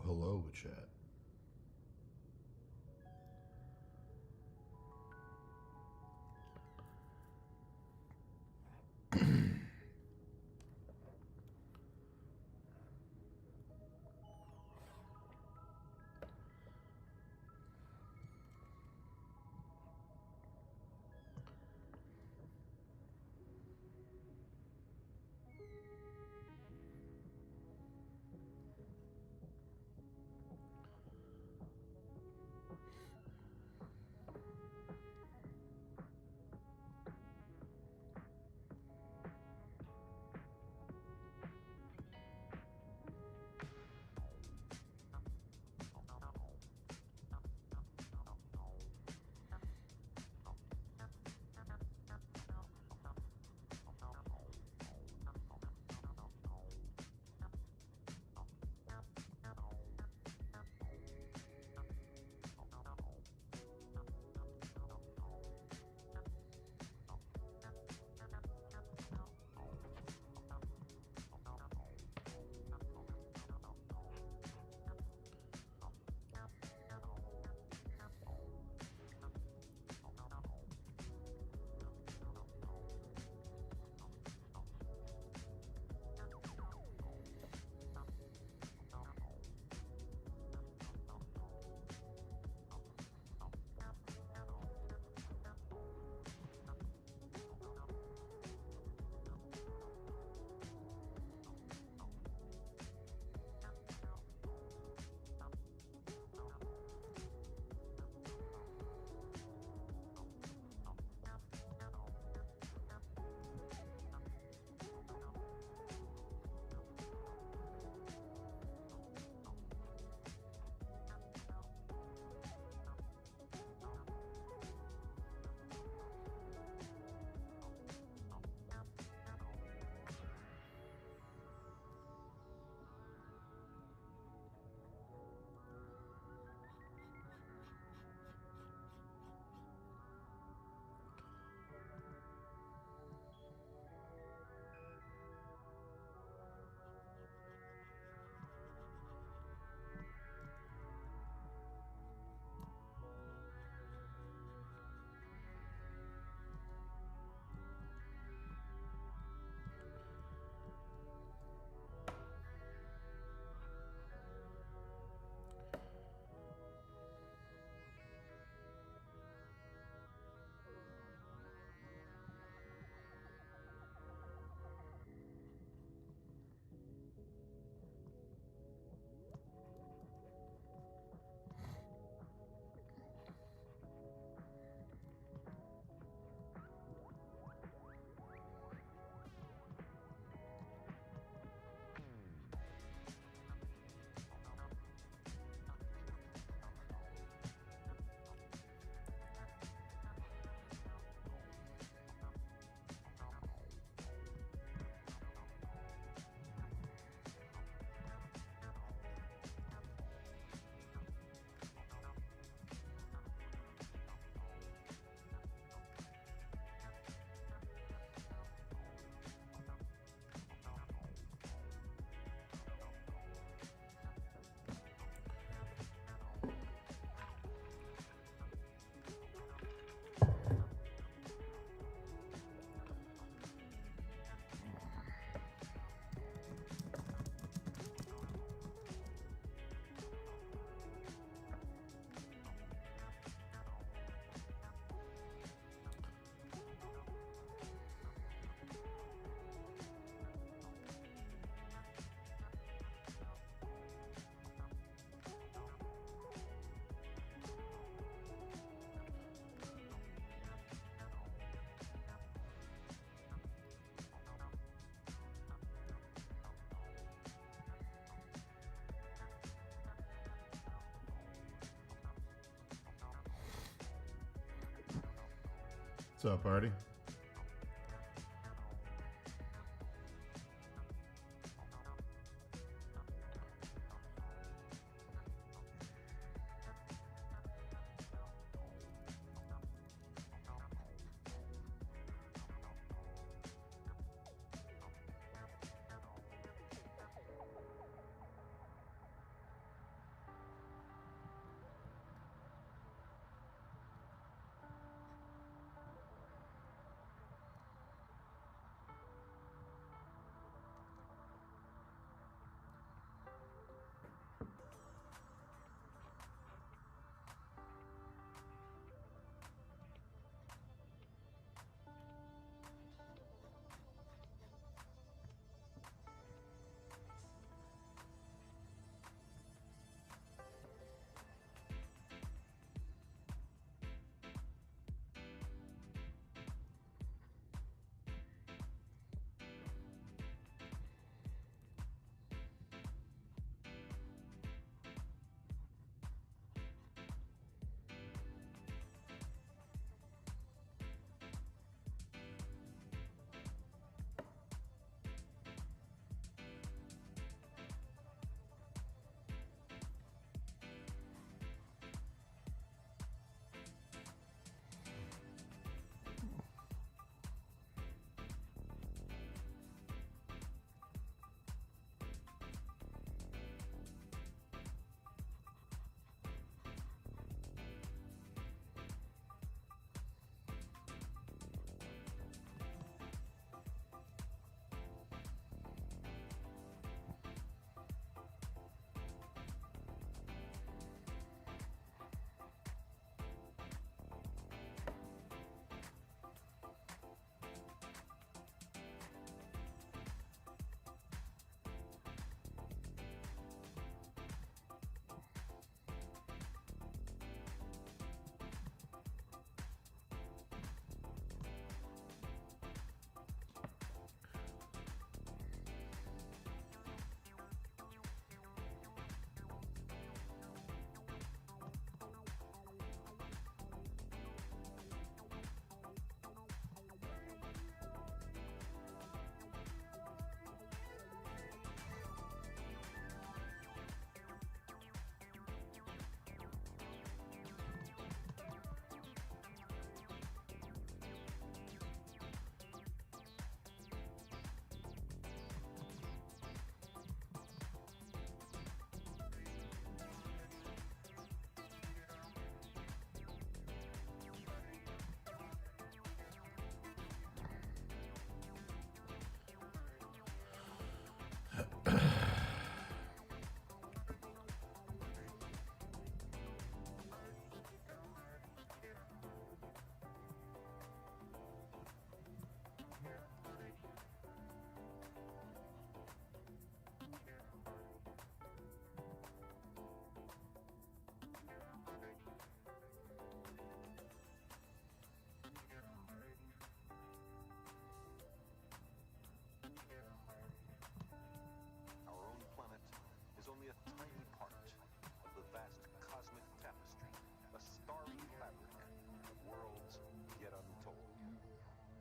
hello, chat. What's up, party?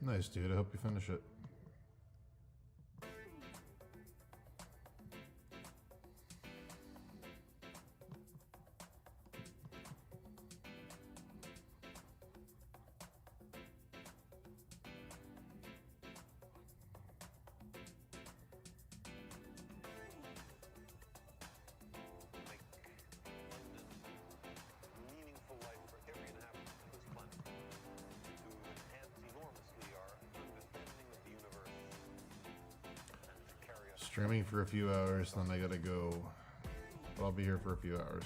Nice, dude. I hope you finish it. Streaming for a few hours, then I gotta go. But I'll be here for a few hours.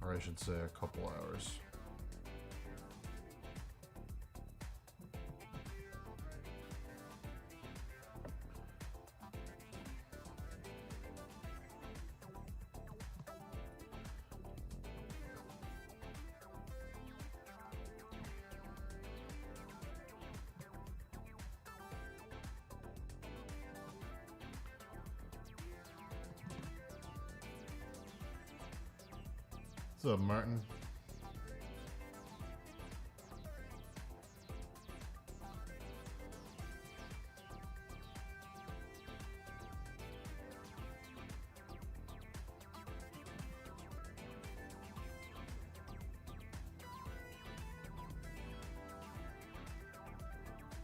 Or I should say a couple hours. What's up, Martin?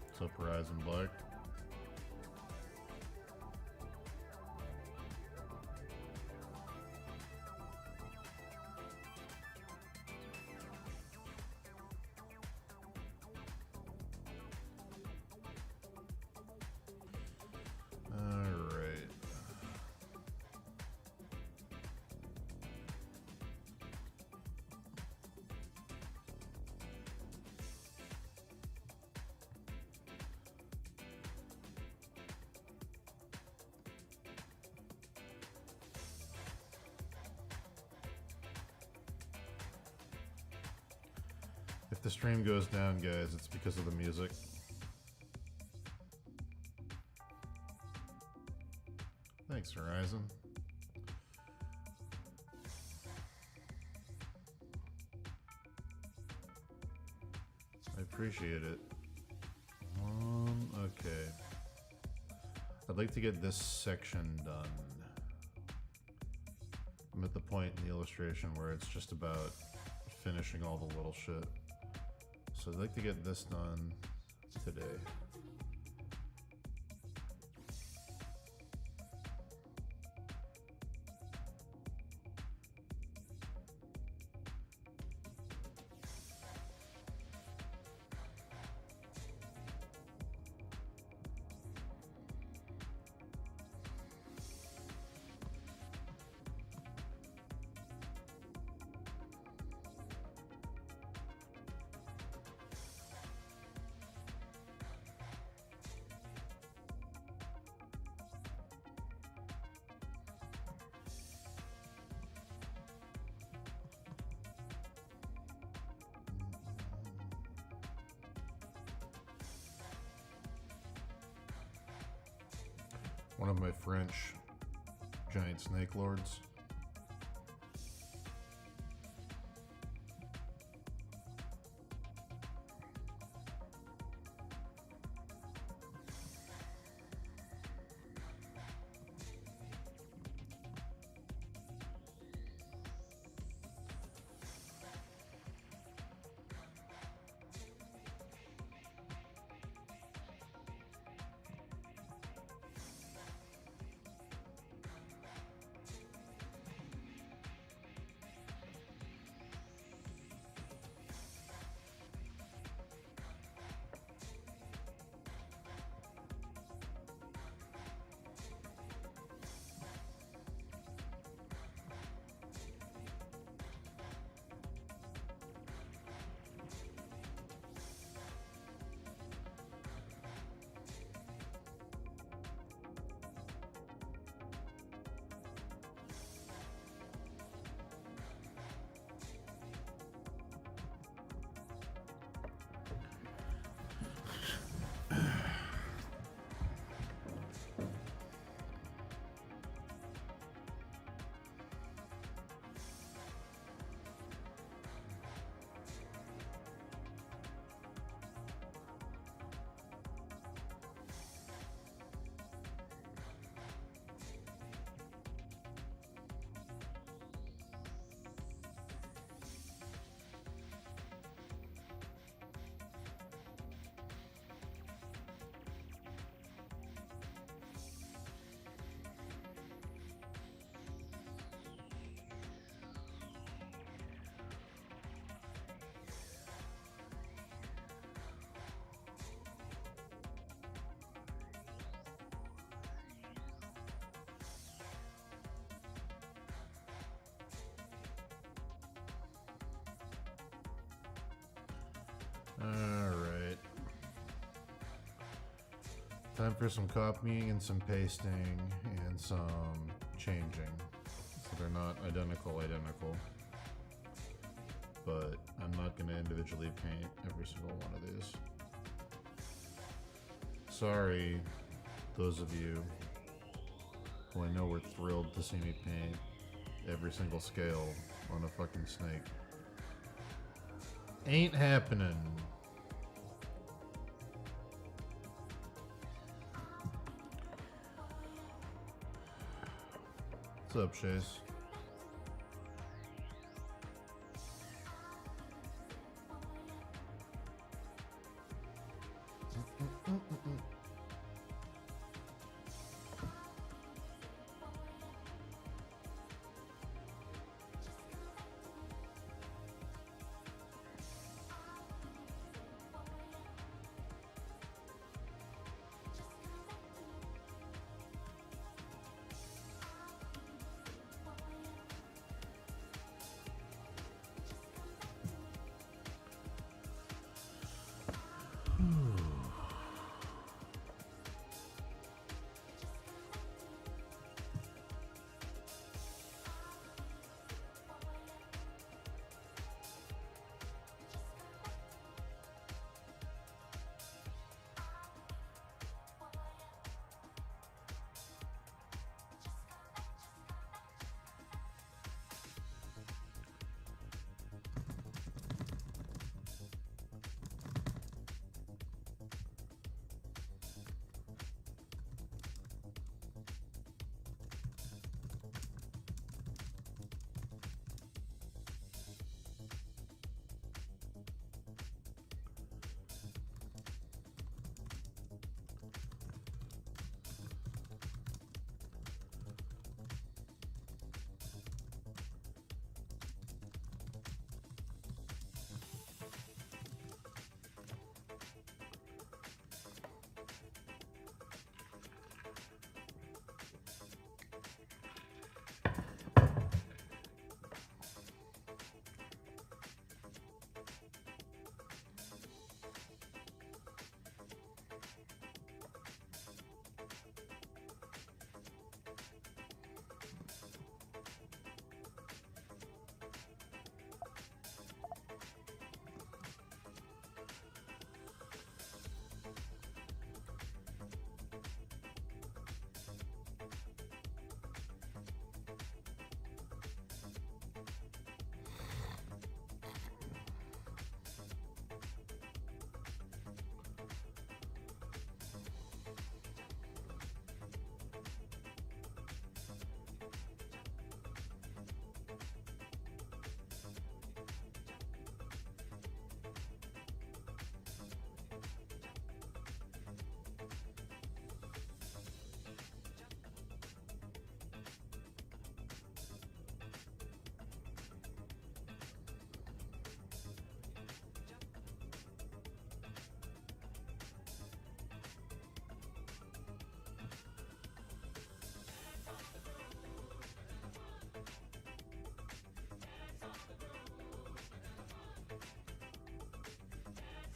What's up, Horizon Black? If the stream goes down, guys, it's because of the music. Thanks, Horizon. I appreciate it. Okay. I'd like to get this section done. I'm at the point in the illustration where it's just about finishing all the little shit. So I'd like to get this done today. One of my French giant snake lords. Time for some copying and some pasting and some changing. So they're not identical. But I'm not going to individually paint every single one of these. Sorry, those of you who I know were thrilled to see me paint every single scale on a fucking snake. Ain't happening. What's up, Chase?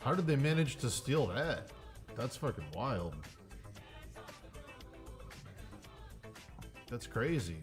How did they manage to steal that? That's fucking wild. That's crazy.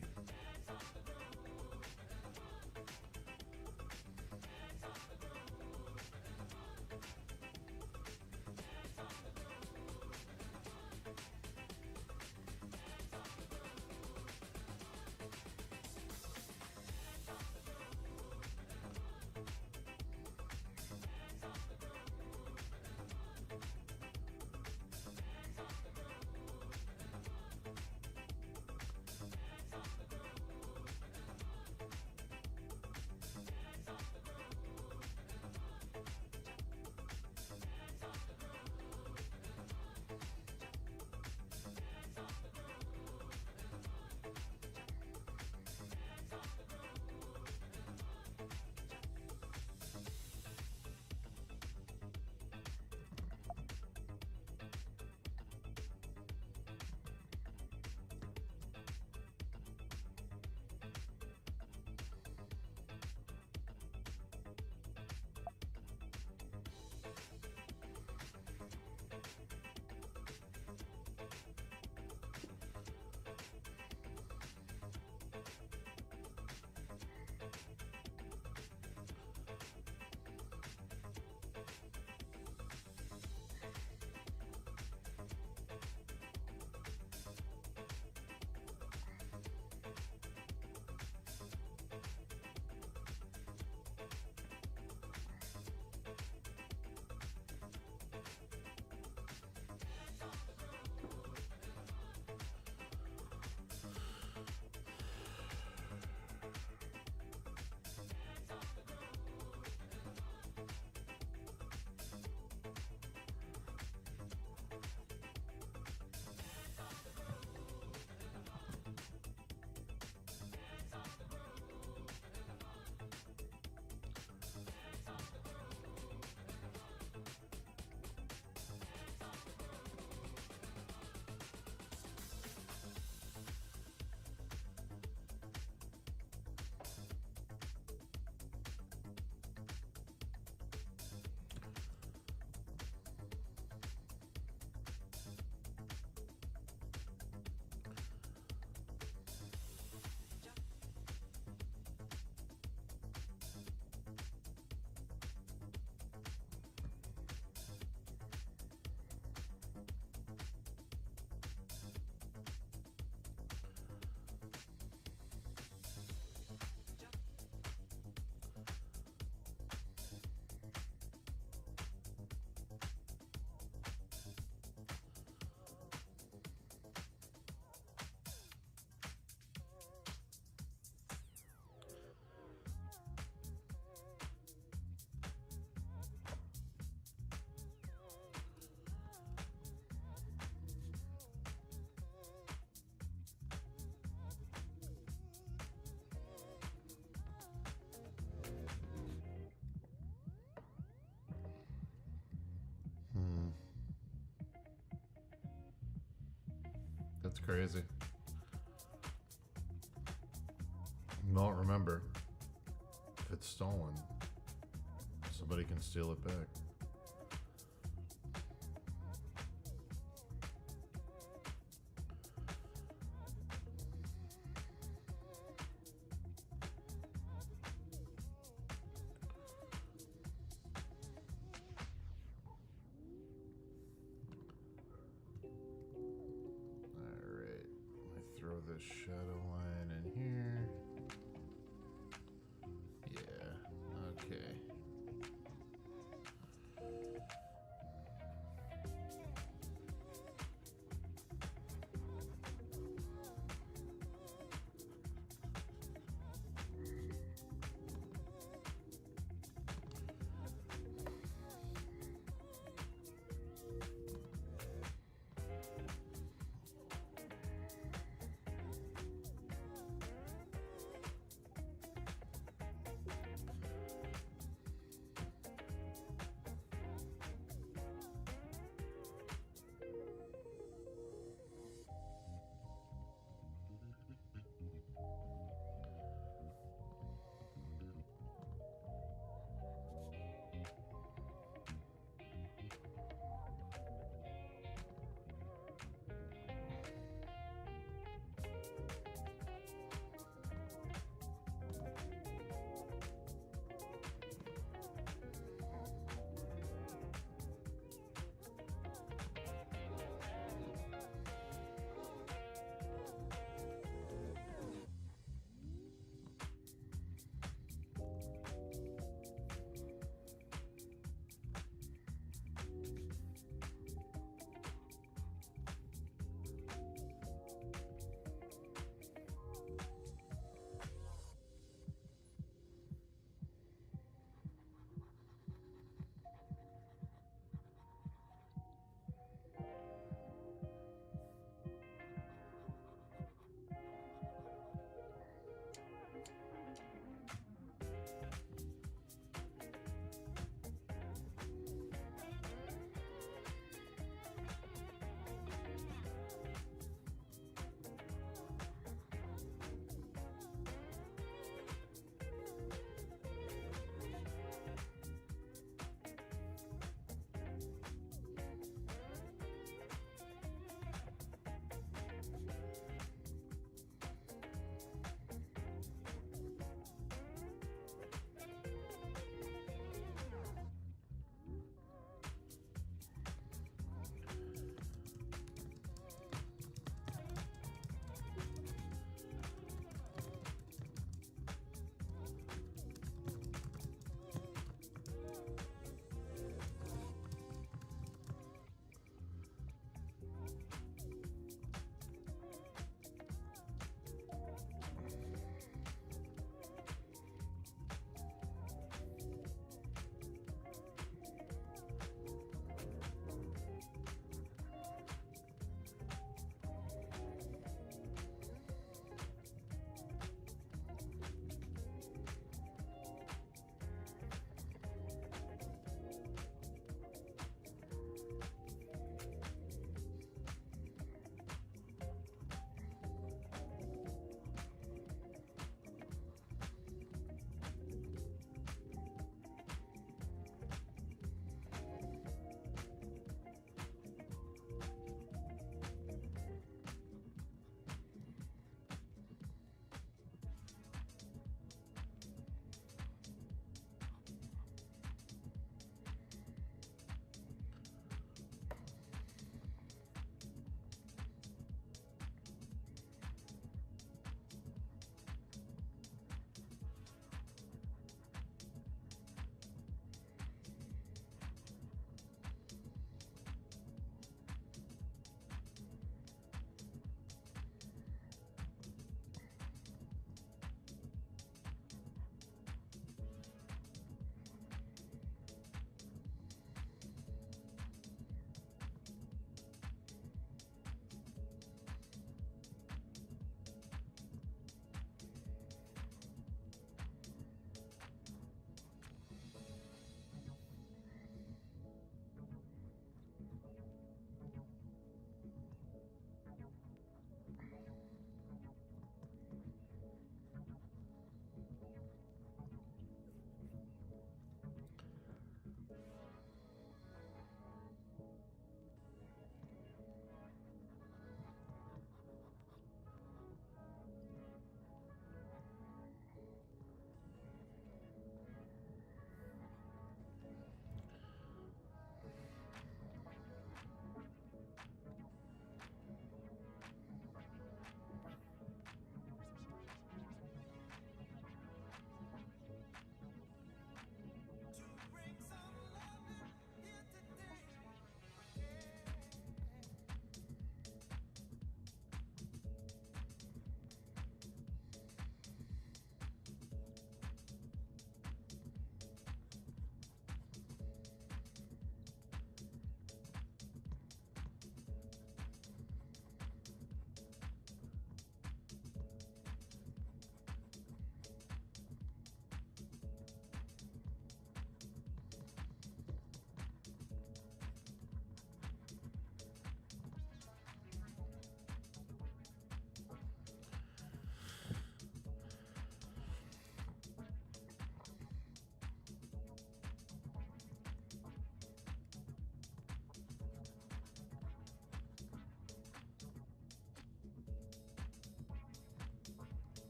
crazy. Well, remember, if it's stolen, somebody can steal it back. Throw this shadow line in here. Yeah, okay.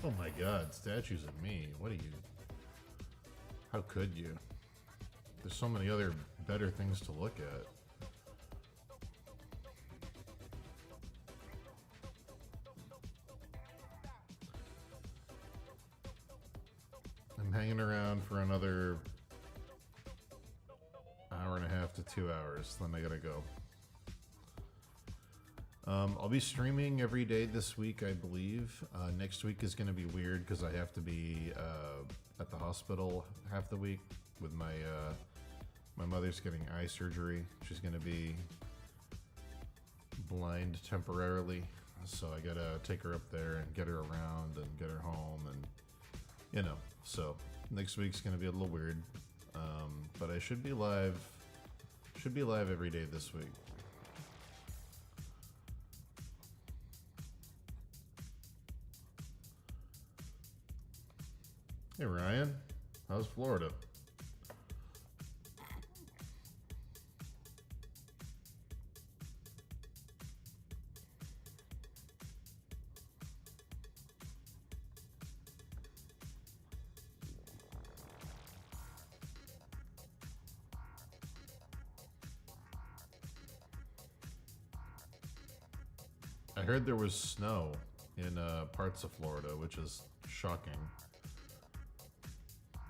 Oh my god, statues of me. What are you? How could you? There's so many other better things to look at. I'm hanging around for another hour and a half to 2 hours, then I gotta go. I'll be streaming every day this week, I believe. Next week is gonna be weird because I have to be at the hospital half the week with my my mother's getting eye surgery. She's gonna be blind temporarily, so I gotta take her up there and get her around and get her home, and you know. So next week's gonna be a little weird, but I should be live. Should be live every day this week. Hey Ryan, how's Florida? I heard there was snow in parts of Florida, which is shocking.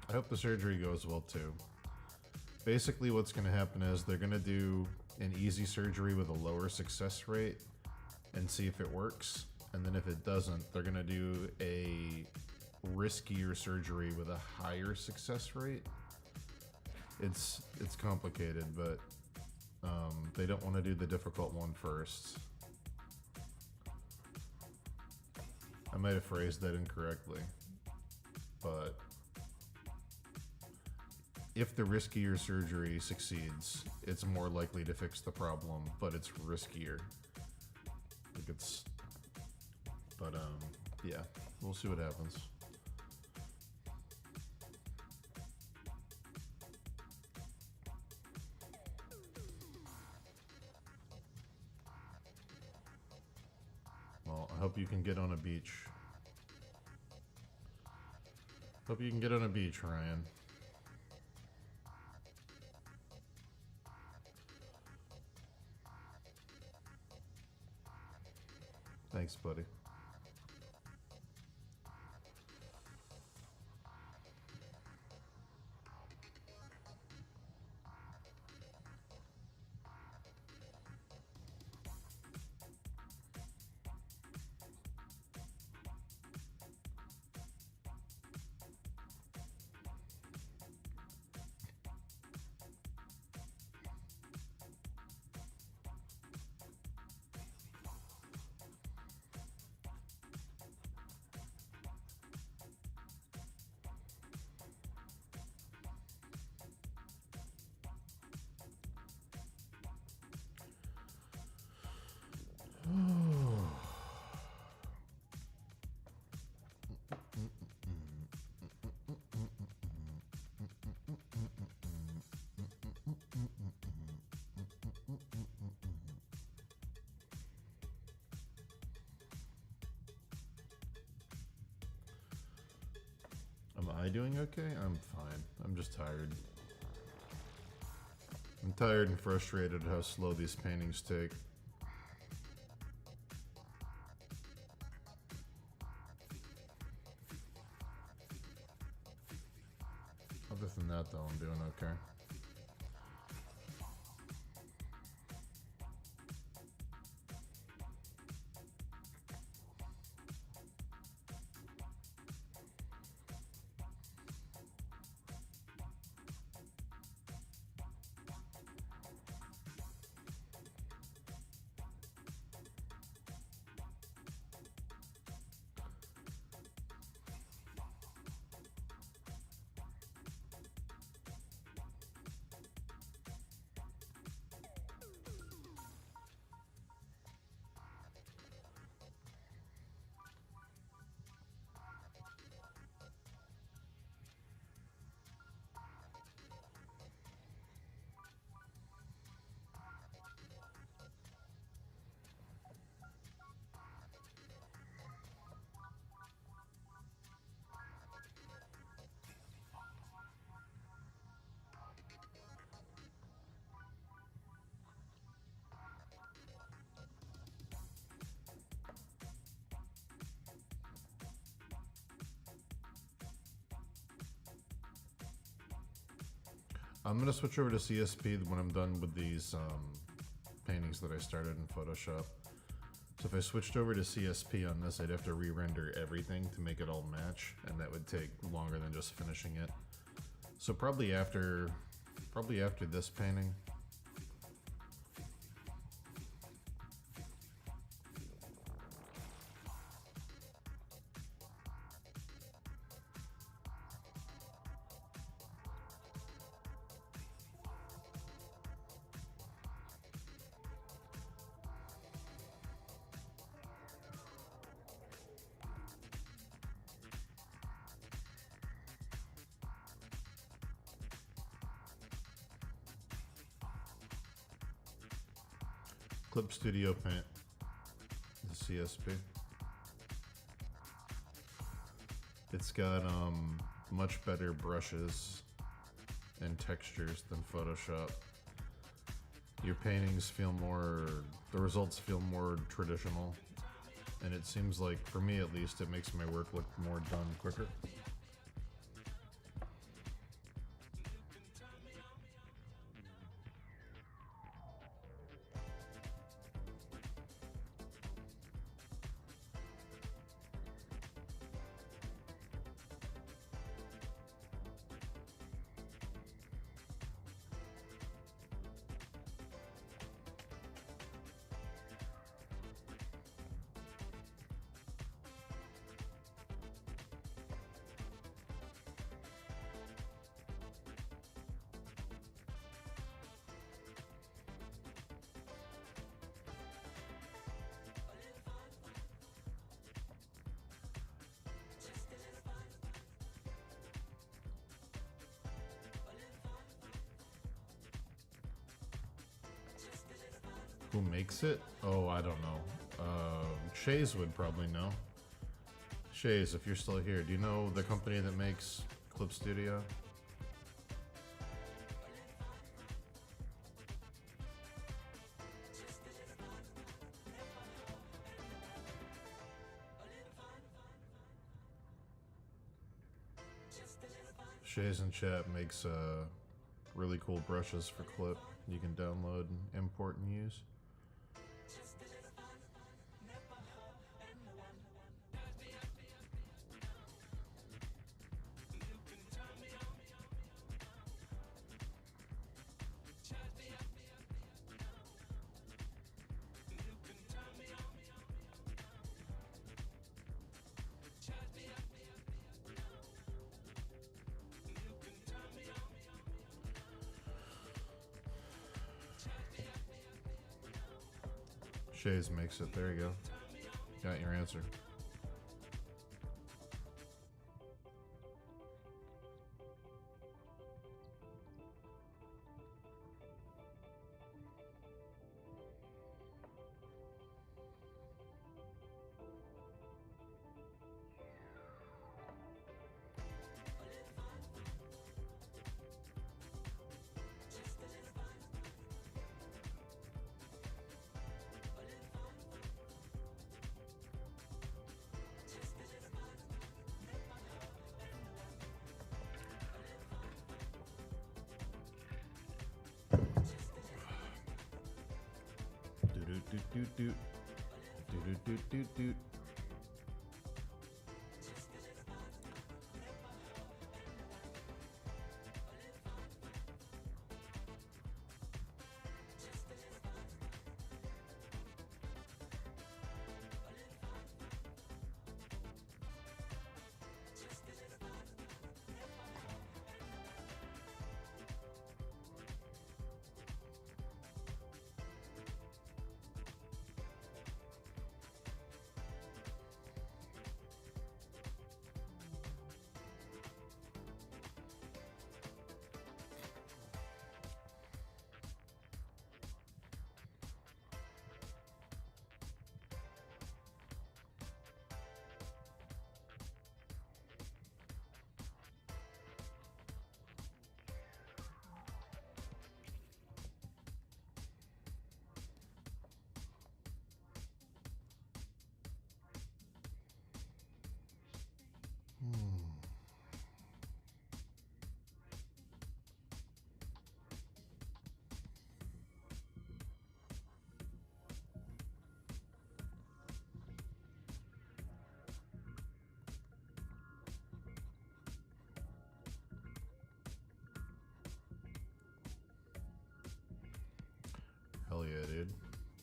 I hope the surgery goes well too. Basically what's going to happen is they're going to do an easy surgery with a lower success rate and see if it works. And then if it doesn't, they're going to do a riskier surgery with a higher success rate. It's complicated, but they don't want to do the difficult one first. I might have phrased that incorrectly, but if the riskier surgery succeeds, it's more likely to fix the problem, but it's riskier. Like it's, but yeah, we'll see what happens. Well, I hope you can get on a beach. Hope you can get on a beach, Ryan. Thanks, buddy. Am I doing okay? I'm fine. I'm just tired. I'm tired and frustrated at how slow these paintings take. Other than that, though, I'm doing okay. I'm gonna switch over to CSP when I'm done with these paintings that I started in Photoshop. So if I switched over to CSP on this, I'd have to re-render everything to make it all match, and that would take longer than just finishing it. So probably after this painting. Clip Studio Paint, the CSP. It's got much better brushes and textures than Photoshop. Your paintings feel more, the results feel more traditional, and it seems like, for me at least, it makes my work look more done quicker. Who makes it? Oh, I don't know. Shays would probably know. Shays, if you're still here, do you know the company that makes Clip Studio? Shays in chat makes really cool brushes for Clip you can download and import and use. Shays makes it. There you go. Got your answer. Do.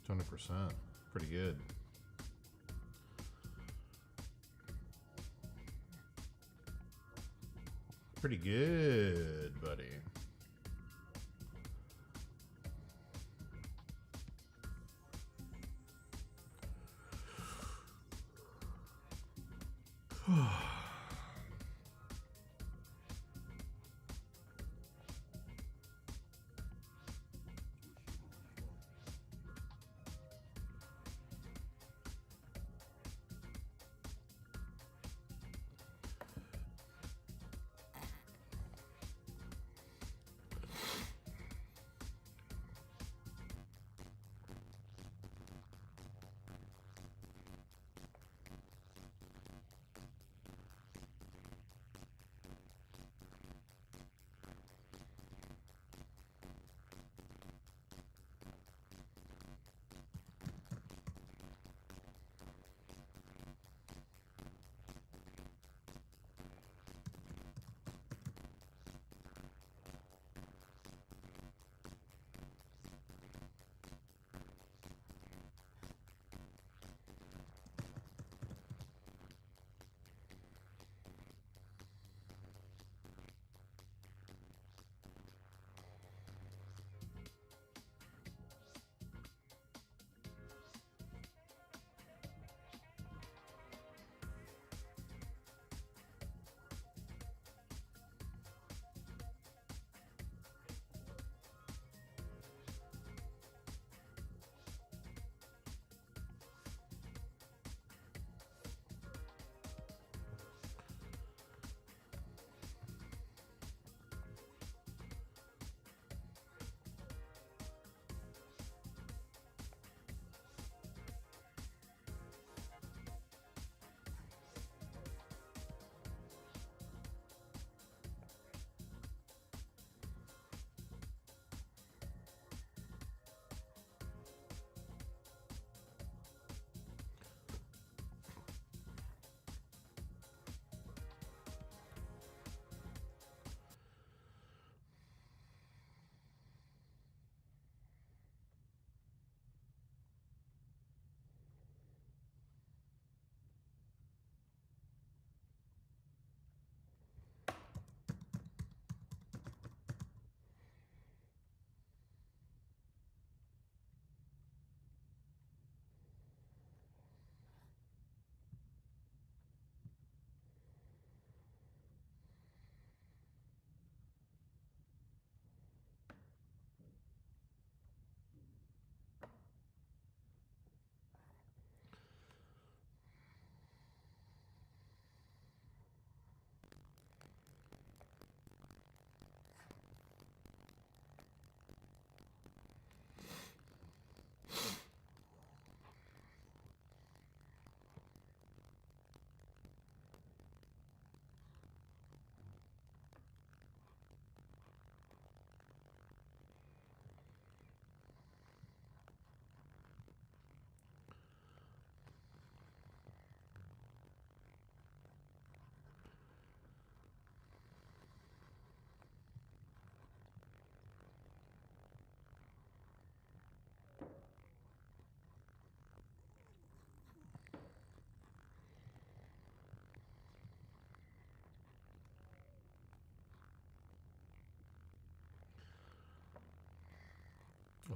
20%. Pretty good. Pretty good, buddy.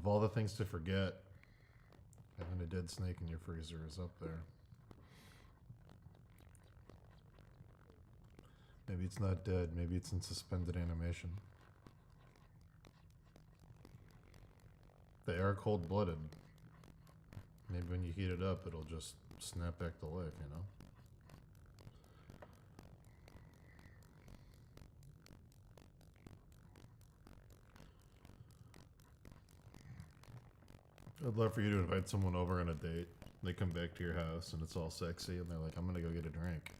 Of all the things to forget, having a dead snake in your freezer is up there. Maybe it's not dead, maybe it's in suspended animation. They are cold-blooded. Maybe when you heat it up, it'll just snap back to life, you know? I'd love for you to invite someone over on a date. They come back to your house and it's all sexy and they're like, I'm gonna go get a drink.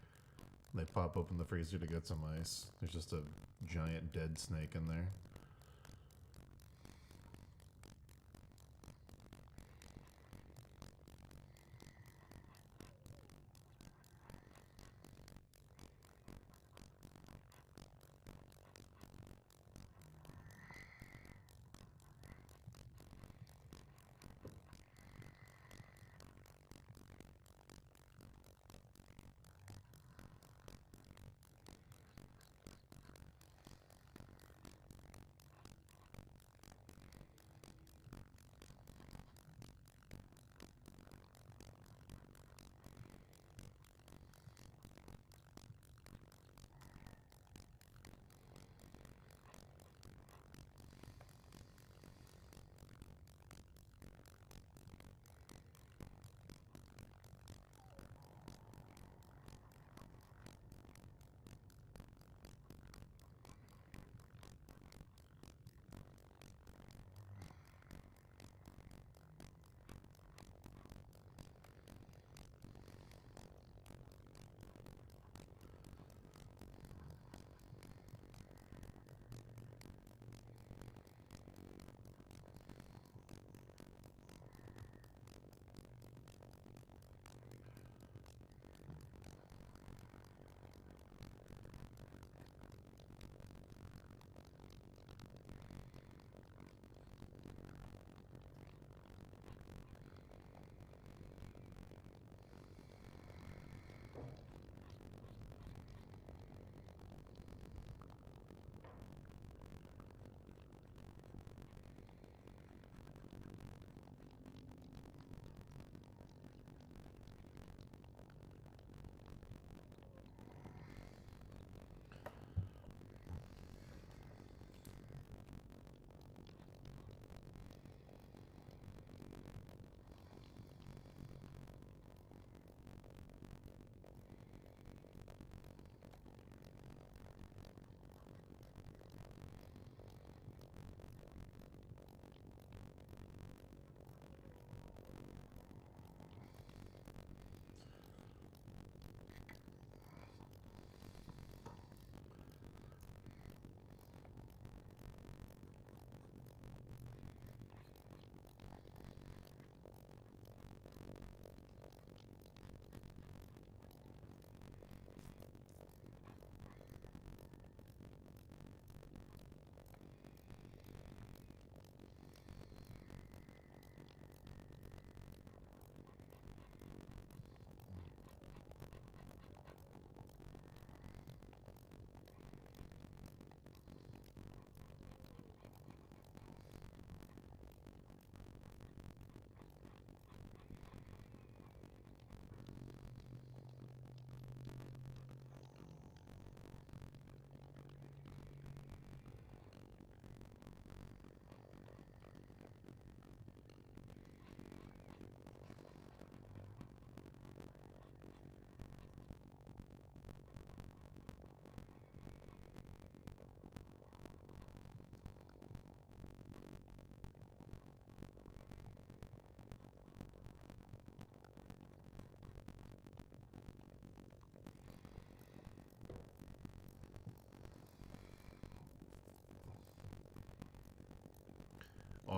And they pop open the freezer to get some ice. There's just a giant dead snake in there.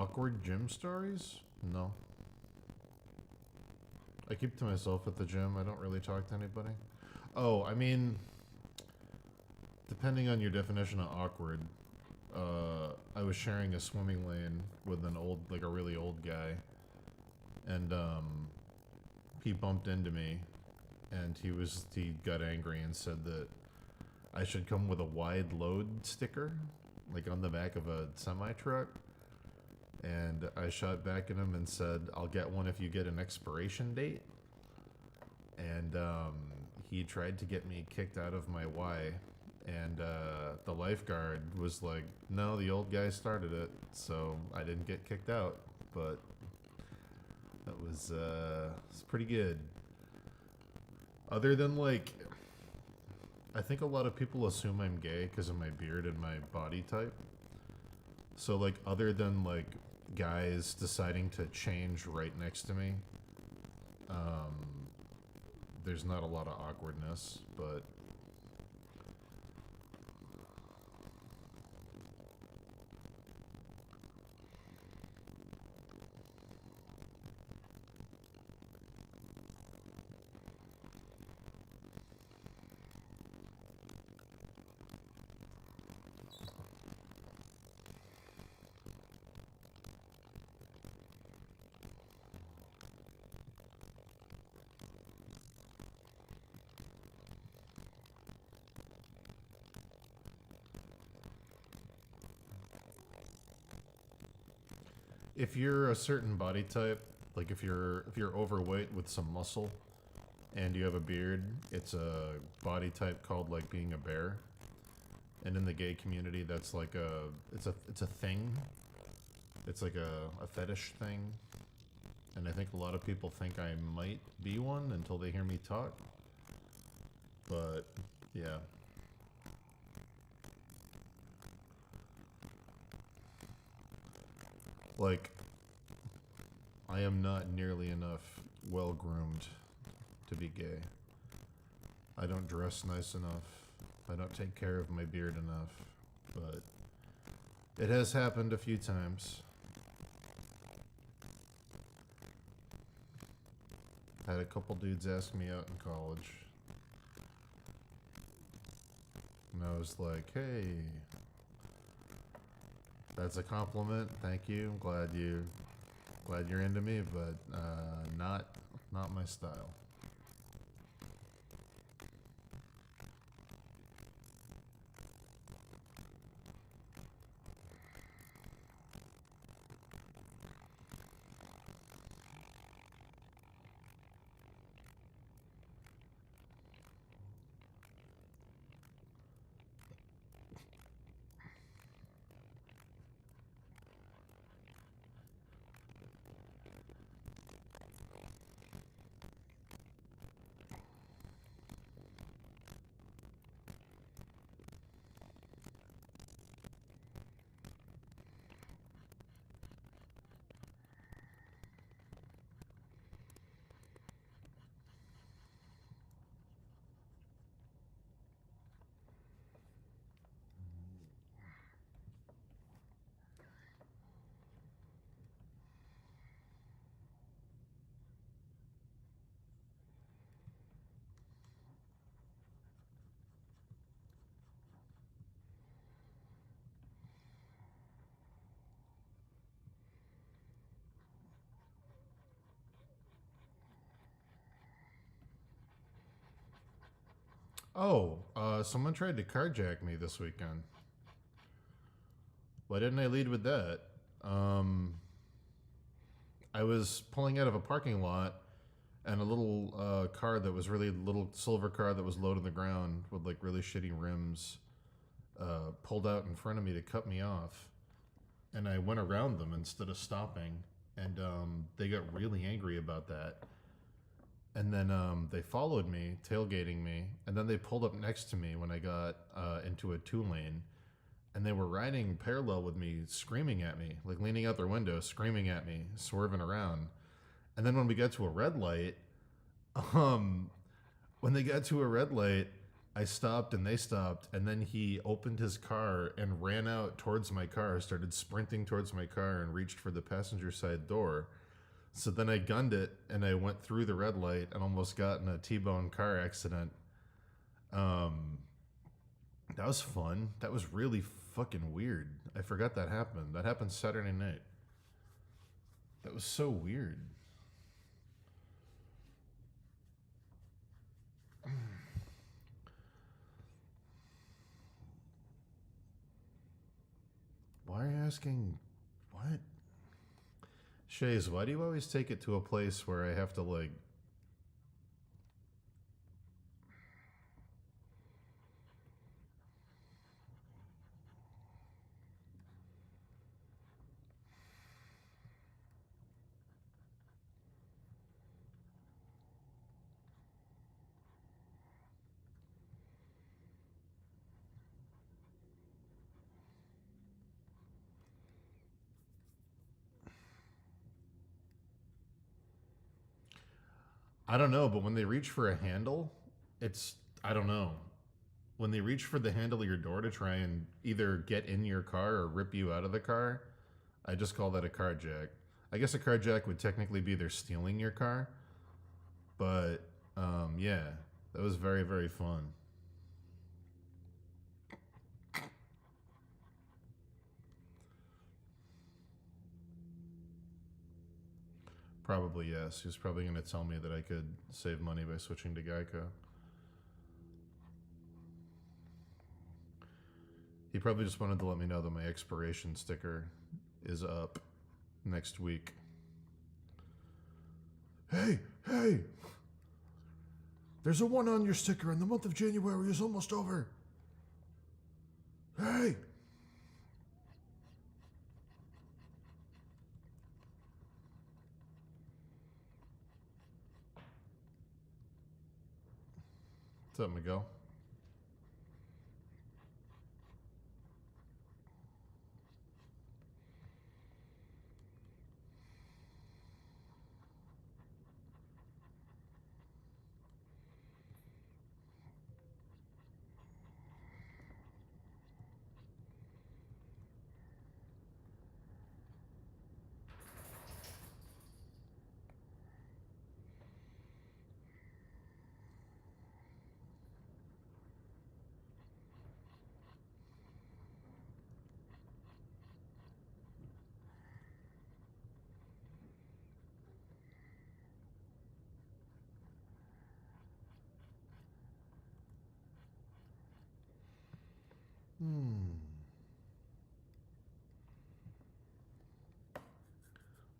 Awkward gym stories? No. I keep to myself at the gym. I don't really talk to anybody. Oh, I mean, depending on your definition of awkward, I was sharing a swimming lane with an old, like a really old guy, and he bumped into me, and he got angry and said that I should come with a wide load sticker, like on the back of a semi truck. And I shot back at him and said, "I'll get one if you get an expiration date." And he tried to get me kicked out of my Y. And the lifeguard was like, "No, the old guy started it, so I didn't get kicked out." But that was pretty good. Other than like, I think a lot of people assume I'm gay because of my beard and my body type. So like, other than like guys deciding to change right next to me, there's not a lot of awkwardness, but if you're a certain body type, like if you're overweight with some muscle and you have a beard, it's a body type called like being a bear. And in the gay community, that's like it's a thing. It's like a fetish thing. And I think a lot of people think I might be one until they hear me talk. But yeah. Like, I am not nearly enough well groomed to be gay. I don't dress nice enough. I don't take care of my beard enough. But it has happened a few times. Had a couple dudes ask me out in college. And I was like, "Hey, that's a compliment. Thank you. I'm glad you're into me, but not my style." Oh, someone tried to carjack me this weekend. Why didn't I lead with that? Um, I was pulling out of a parking lot, and a little car that was really little silver car that was low to the ground with like really shitty rims pulled out in front of me to cut me off, and I went around them instead of stopping, and they got really angry about that. And then they followed me, tailgating me, and then they pulled up next to me when I got into a two lane, and they were riding parallel with me, screaming at me, like leaning out their window, screaming at me, swerving around. And then when we got to a red light, um, when they got to a red light, I stopped and they stopped, and then he opened his car and ran out towards my car, started sprinting towards my car, and reached for the passenger side door. So then I gunned it and I went through the red light and almost got in a T-bone car accident. Um, that was fun. That was really fucking weird. I forgot that happened. That happened Saturday night. That was so weird. Why are you asking? What? Shays, why do you always take it to a place where I have to, like... I don't know, but when they reach for a handle, it's... I don't know. When they reach for the handle of your door to try and either get in your car or rip you out of the car, I just call that a carjack. I guess a carjack would technically be they're stealing your car, but yeah, that was very, very fun. Probably yes. He was probably going to tell me that I could save money by switching to Geico. He probably just wanted to let me know that my expiration sticker is up next week. Hey, hey! There's a 1 on your sticker and the month of January is almost over. Hey! What's up, Miguel?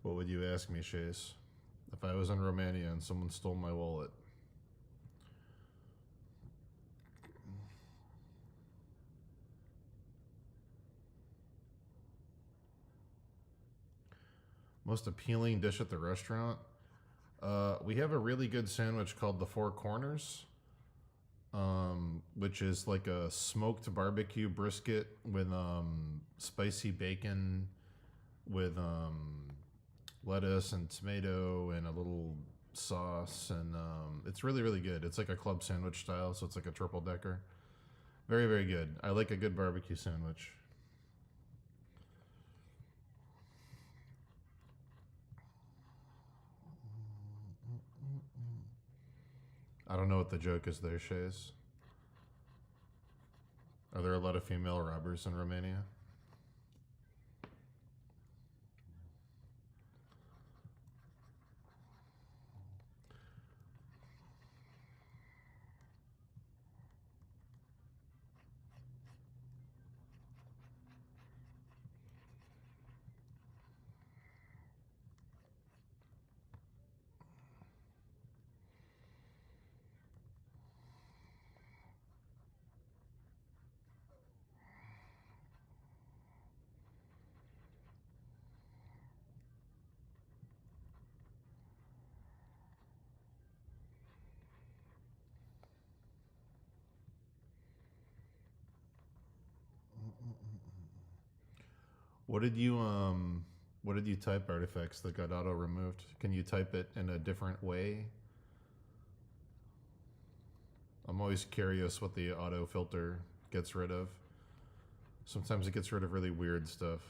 What would you ask me, Chase? If I was in Romania and someone stole my wallet? Most appealing dish at the restaurant? We have a really good sandwich called the Four Corners, which is like a smoked barbecue brisket with spicy bacon, with lettuce and tomato and a little sauce, and it's really, really good. It's like a club sandwich style, so it's like a triple decker. Very, very good. I like a good barbecue sandwich. I don't know what the joke is there, Shays. Are there a lot of female robbers in Romania? What did you what did you type, Artifacts, that got auto removed? Can you type it in a different way? I'm always curious what the auto filter gets rid of. Sometimes it gets rid of really weird stuff.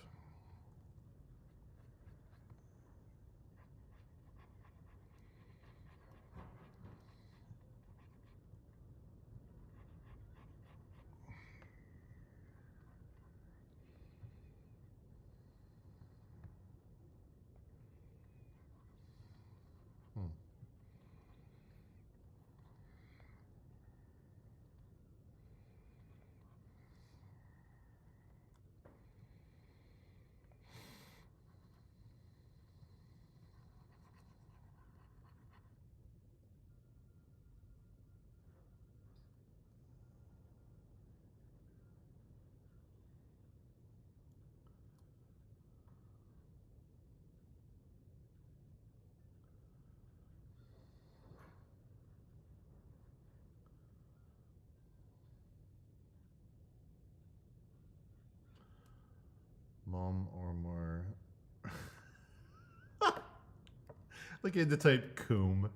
Mom or more. Like you had to type coom.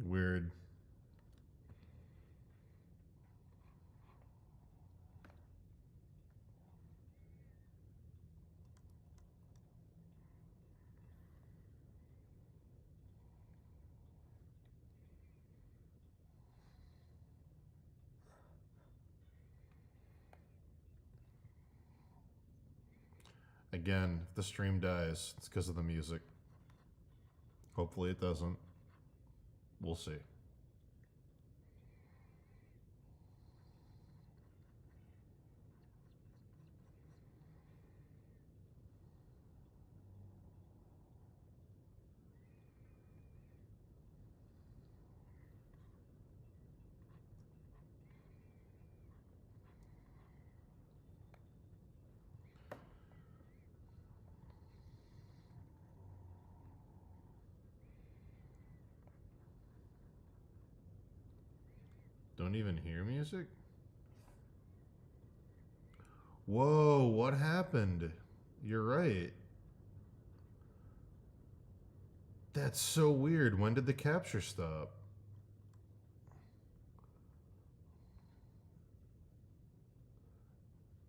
Weird. Again, if the stream dies, it's because of the music. Hopefully it doesn't. We'll see. Don't even hear music? Whoa, what happened? You're right. That's so weird. When did the capture stop?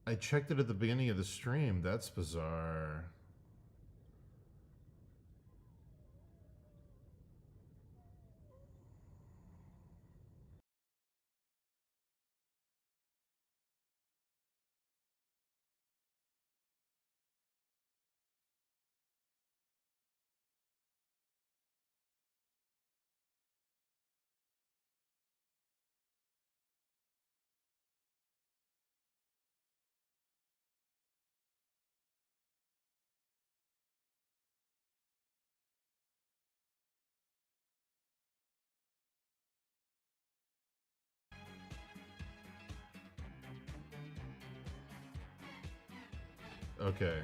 I checked it at the beginning of the stream. That's bizarre. Okay.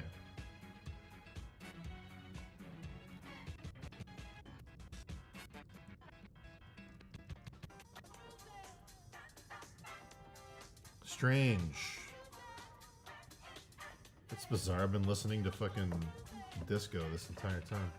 Strange. It's bizarre. I've been listening to fucking disco this entire time.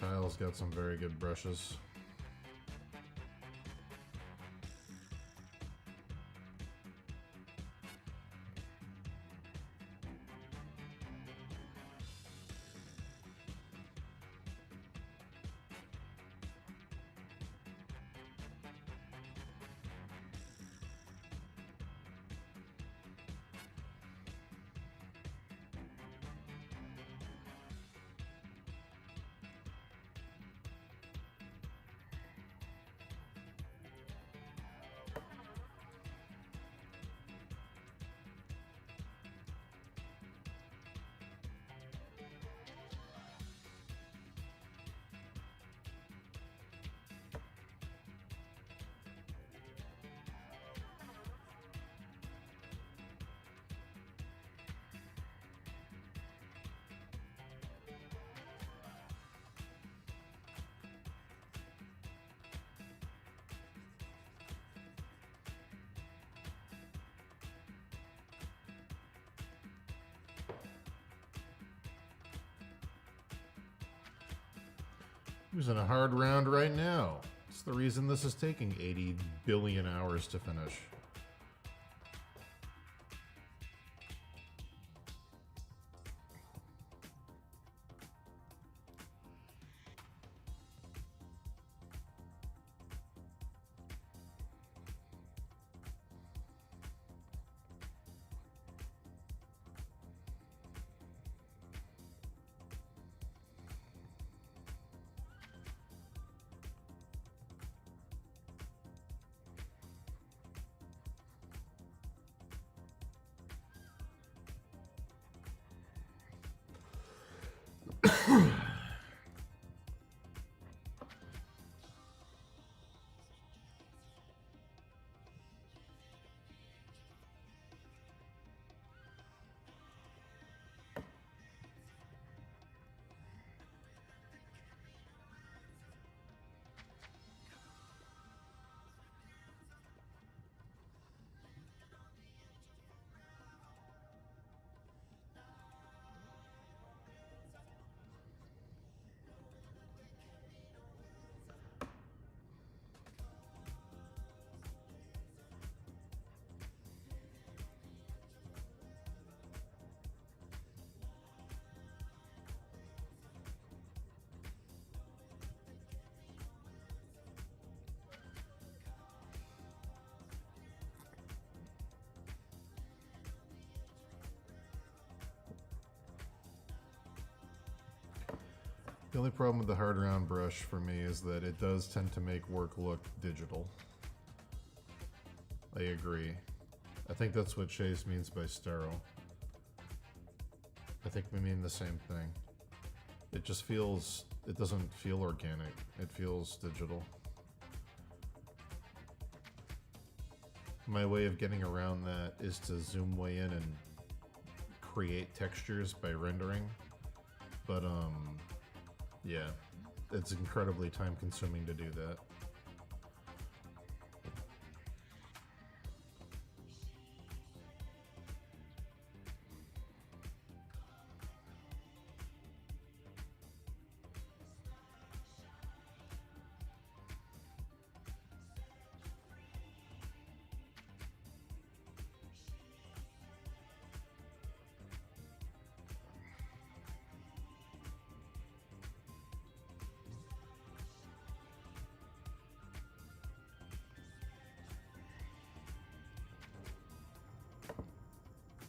Kyle's got some very good brushes. Using a hard round right now. It's the reason this is taking 80 billion hours to finish. The only problem with the hard round brush for me is that it does tend to make work look digital. I agree. I think that's what Chase means by sterile. I think we mean the same thing. It just feels, it doesn't feel organic. It feels digital. My way of getting around that is to zoom way in and create textures by rendering. But yeah, it's incredibly time consuming to do that.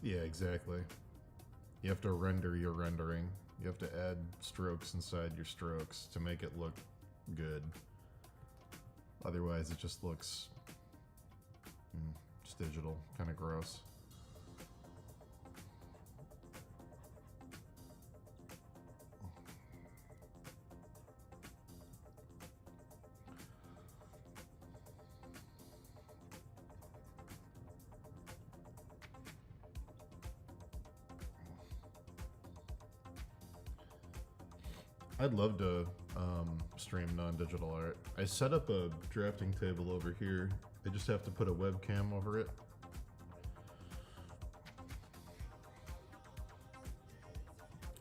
Yeah, exactly. You have to render your rendering. You have to add strokes inside your strokes to make it look good. Otherwise, it just looks just digital, kind of gross. I'd love to stream non-digital art. I set up a drafting table over here. I just have to put a webcam over it.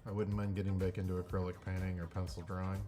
I wouldn't mind getting back into acrylic painting or pencil drawing.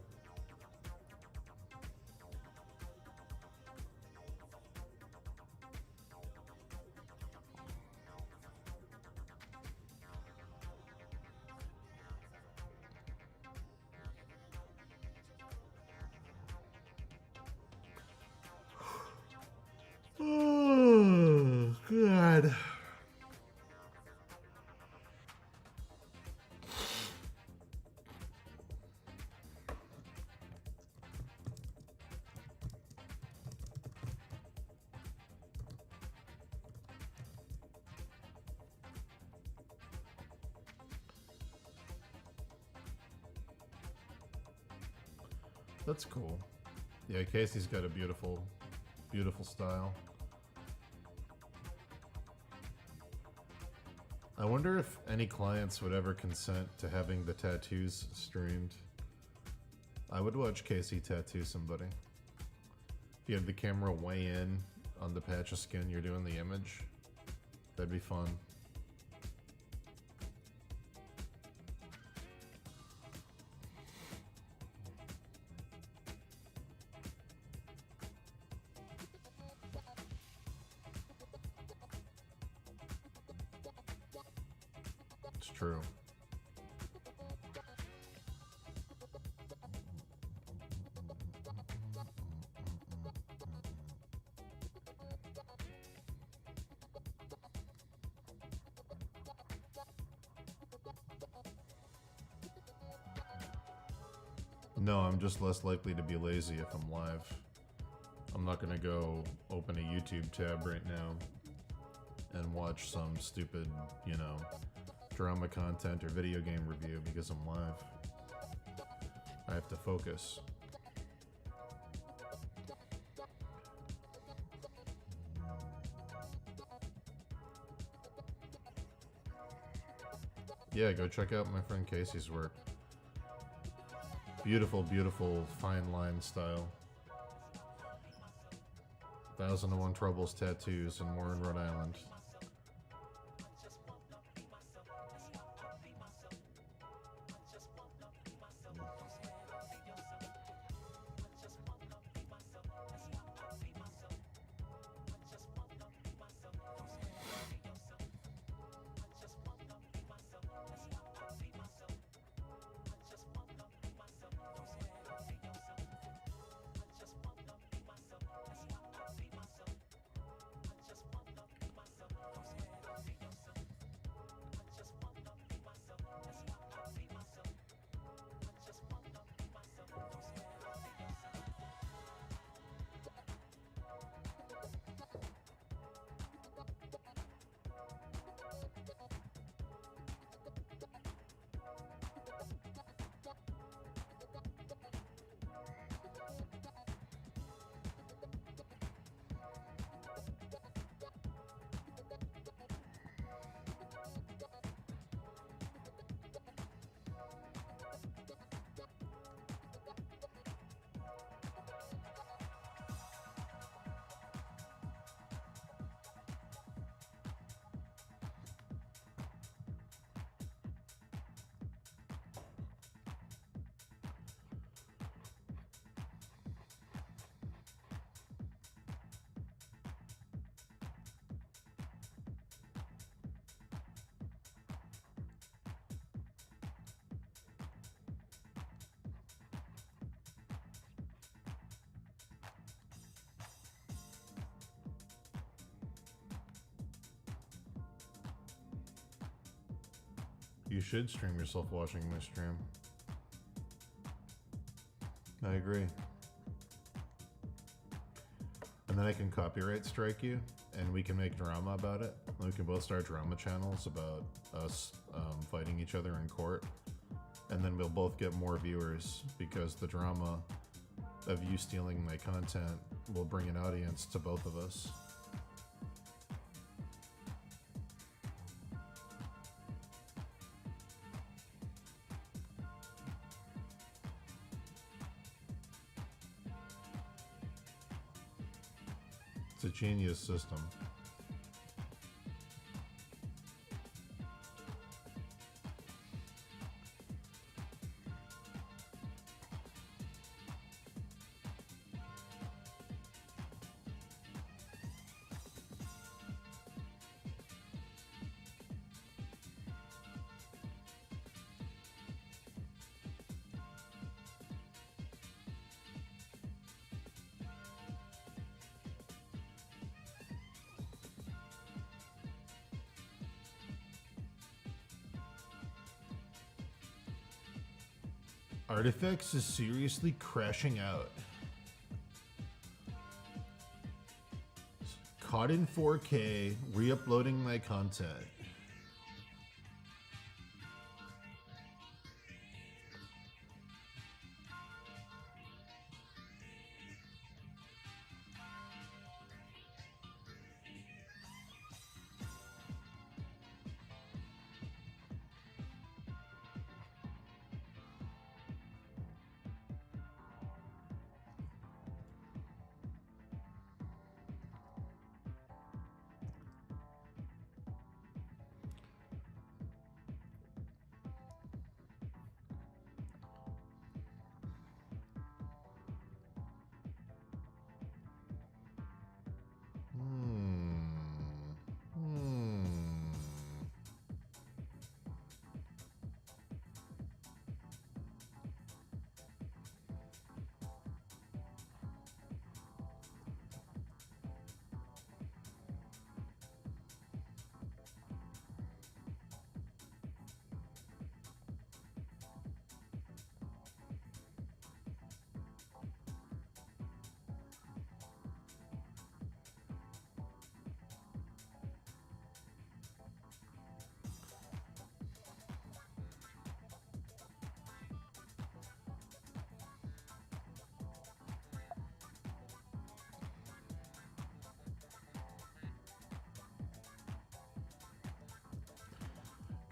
That's cool. Yeah, Casey's got a beautiful, beautiful style. I wonder if any clients would ever consent to having the tattoos streamed. I would watch Casey tattoo somebody. If you had the camera way in on the patch of skin you're doing the image, that'd be fun. It's true. No, I'm just less likely to be lazy if I'm live. I'm not gonna go open a YouTube tab right now and watch some stupid, you know, drama content or video game review because I'm live. I have to focus. Yeah, go check out my friend Casey's work. Beautiful, beautiful fine line style. 1001 Troubles tattoos and more in Rhode Island. You should stream yourself watching my stream. I agree. And then I can copyright strike you, and we can make drama about it. We can both start drama channels about us fighting each other in court. And then we'll both get more viewers because the drama of you stealing my content will bring an audience to both of us. It's a genius system. Artifacts is seriously crashing out. Caught in 4K, re-uploading my content.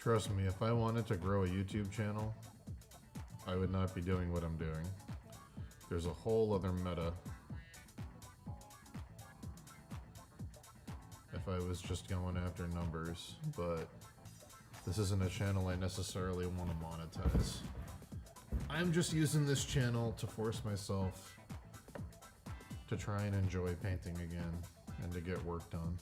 Trust me, if I wanted to grow a YouTube channel, I would not be doing what I'm doing. There's a whole other meta. If I was just going after numbers, but this isn't a channel I necessarily want to monetize. I'm just using this channel to force myself to try and enjoy painting again and to get work done.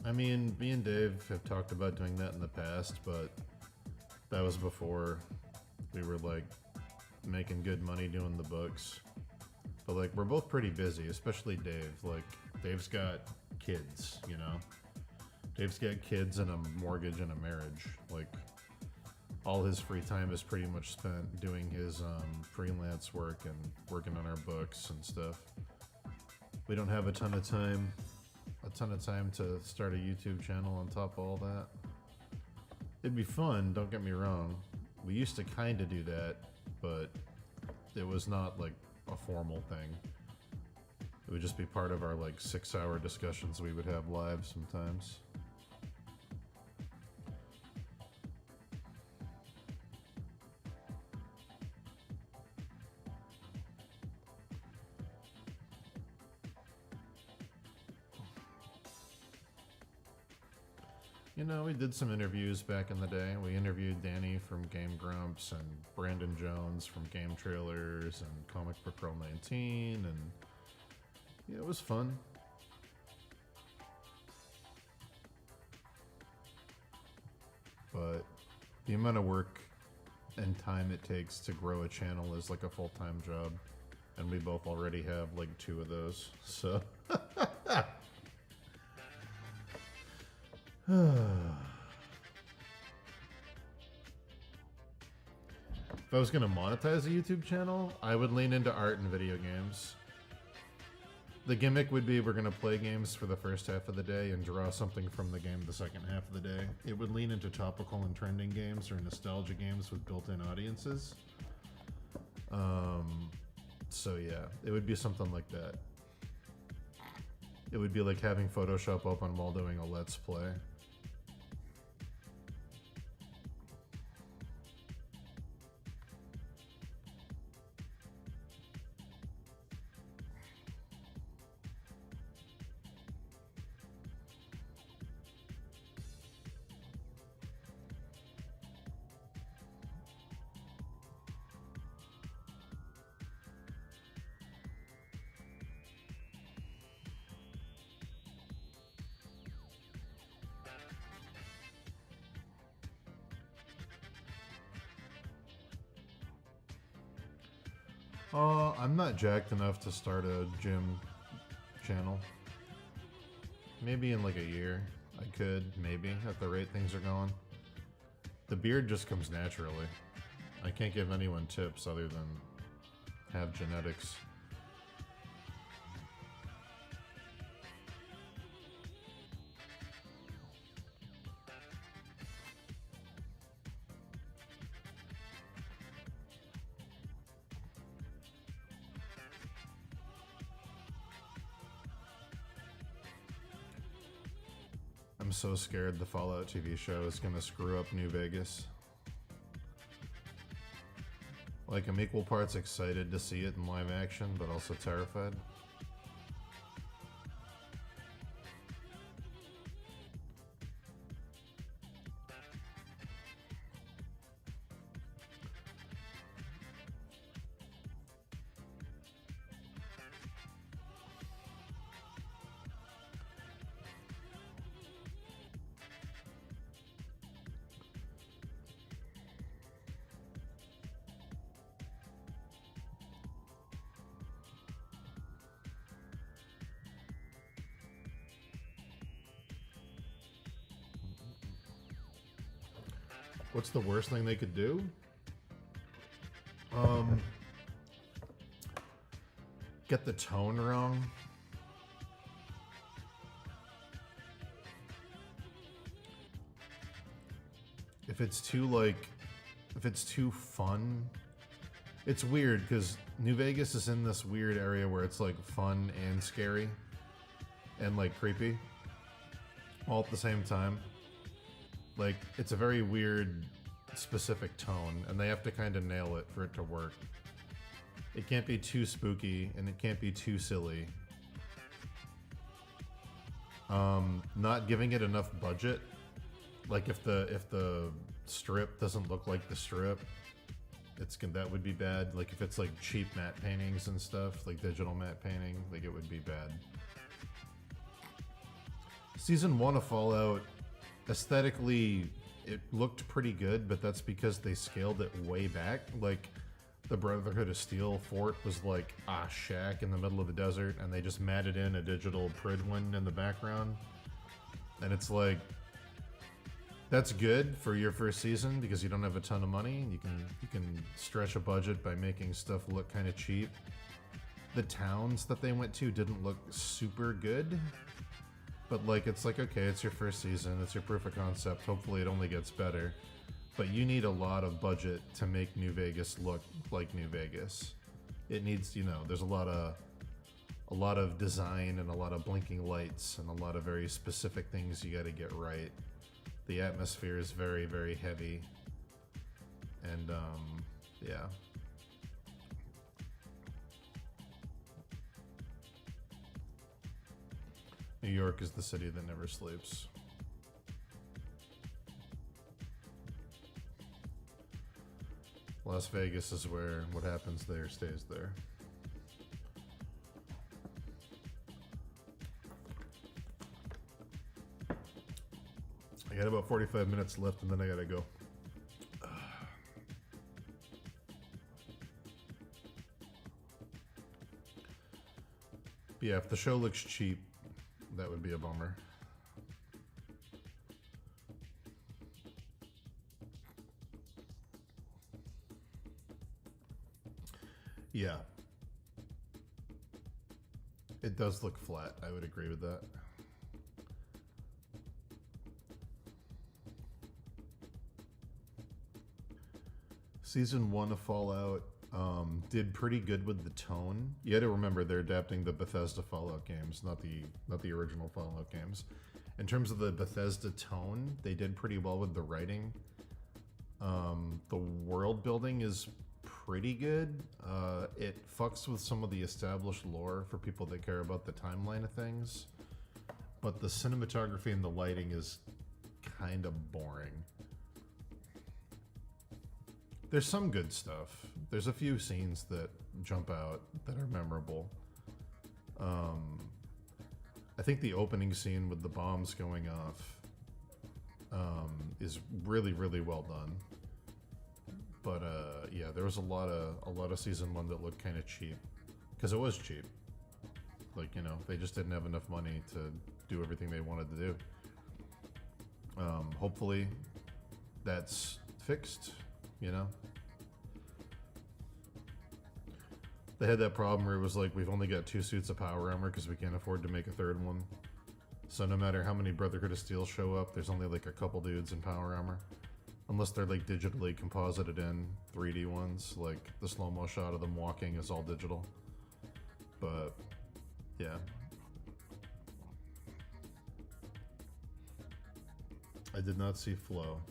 I mean, me and Dave have talked about doing that in the past, but that was before we were like making good money doing the books. But like, we're both pretty busy, especially Dave. Like, Dave's got kids, you know? Dave's got kids and a mortgage and a marriage. Like, all his free time is pretty much spent doing his freelance work and working on our books and stuff. We don't have a ton of time to start a YouTube channel on top of all that. It'd be fun, don't get me wrong. We used to kind of do that, but it was not like a formal thing. It would just be part of our like 6-hour discussions we would have live sometimes. You know, we did some interviews back in the day. We interviewed Danny from Game Grumps and Brandon Jones from Game Trailers and Comic Book Girl 19, and yeah, it was fun. But the amount of work and time it takes to grow a channel is like a full-time job, and we both already have like 2 of those, so... If I was going to monetize a YouTube channel, I would lean into art and video games. The gimmick would be we're going to play games for the first half of the day and draw something from the game the second half of the day. It would lean into topical and trending games or nostalgia games with built-in audiences. So yeah, it would be something like that. It would be like having Photoshop open while doing a Let's Play. I'm not jacked enough to start a gym channel. Maybe in like a year. I could, maybe, at the rate things are going. The beard just comes naturally. I can't give anyone tips other than have genetics. I'm so scared the Fallout TV show is gonna screw up New Vegas. Like, I'm equal parts excited to see it in live action, but also terrified. What's the worst thing they could do? get the tone wrong. If it's too fun, it's weird because New Vegas is in this weird area where it's like fun and scary and like creepy all at the same time. Like, it's a very weird, specific tone, and they have to kind of nail it for it to work. It can't be too spooky, and it can't be too silly. Not giving it enough budget. Like, if the strip doesn't look like the strip, that would be bad. Like, if it's like cheap matte paintings and stuff, like digital matte painting, like it would be bad. Season 1 of Fallout, aesthetically, it looked pretty good, but that's because they scaled it way back. Like, the Brotherhood of Steel fort was like a shack in the middle of the desert, and they just matted in a digital Pridwin in the background. And it's like, that's good for your first season because you don't have a ton of money. You can stretch a budget by making stuff look kind of cheap. The towns that they went to didn't look super good. But, like, it's like, okay, it's your first season, it's your proof of concept, hopefully it only gets better. But you need a lot of budget to make New Vegas look like New Vegas. It needs, you know, there's a lot of design and a lot of blinking lights and a lot of very specific things you gotta get right. The atmosphere is very, very heavy. And, yeah. New York is the city that never sleeps. Las Vegas is where what happens there stays there. I got about 45 minutes left and then I gotta go. But yeah, if the show looks cheap, that would be a bummer. Yeah. It does look flat. I would agree with that. Season 1 of Fallout did pretty good with the tone. You had to remember they're adapting the Bethesda Fallout games, not the original Fallout games. In terms of the Bethesda tone, they did pretty well with the writing. The world building is pretty good. It fucks with some of the established lore for people that care about the timeline of things. But the cinematography and the lighting is kind of boring. There's some good stuff. There's a few scenes that jump out that are memorable. I think the opening scene with the bombs going off is really, really well done. But yeah, there was a lot of season 1 that looked kind of cheap, because it was cheap. Like, you know, they just didn't have enough money to do everything they wanted to do. Hopefully, that's fixed. You know, they had that problem where it was like, we've only got 2 suits of power armor because we can't afford to make a 3rd one. So no matter how many Brotherhood of Steel show up, there's only like a couple dudes in power armor, unless they're like digitally composited in 3D ones. Like the slow-mo shot of them walking is all digital. But yeah, I did not see Flow.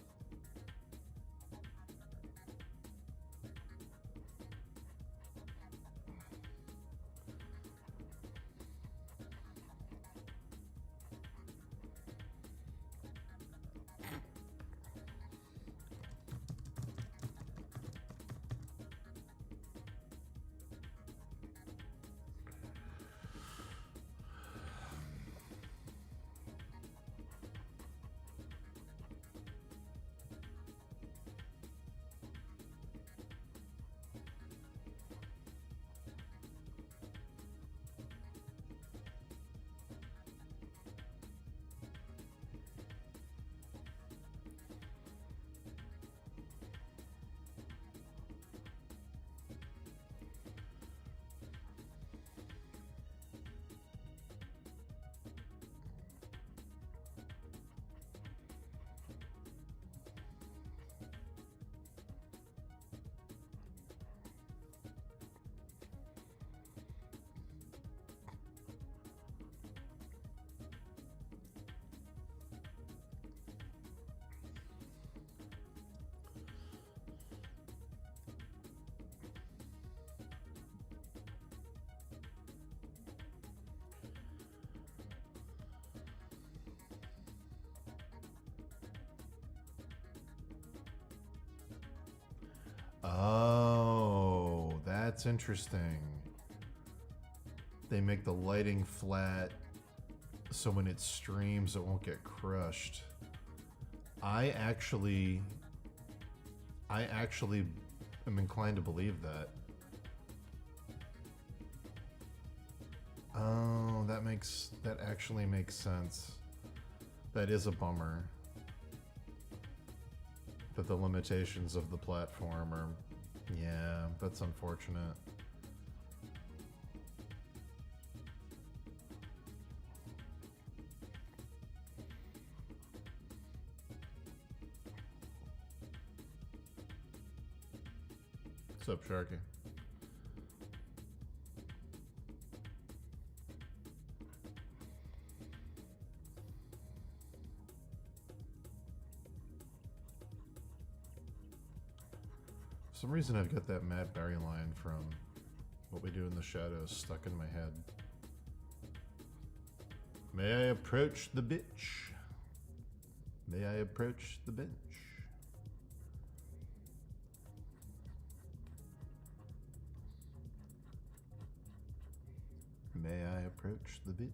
That's interesting. They make the lighting flat so when it streams it won't get crushed. I actually am inclined to believe that. Oh, that actually makes sense. That is a bummer. That the limitations of the platform are, yeah, that's unfortunate. What's up, Sharky? For some reason I've got that Matt Berry line from What We Do in the Shadows stuck in my head. May I approach the bitch? May I approach the bench? May I approach the bitch?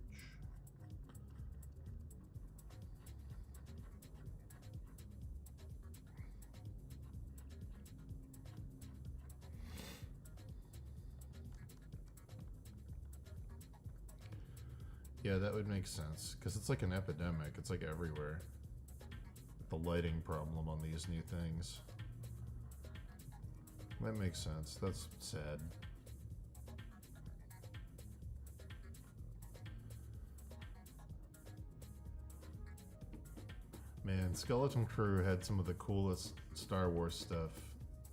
Yeah, that would make sense, because it's like an epidemic. It's like everywhere. The lighting problem on these new things. That makes sense. That's sad. Man, Skeleton Crew had some of the coolest Star Wars stuff,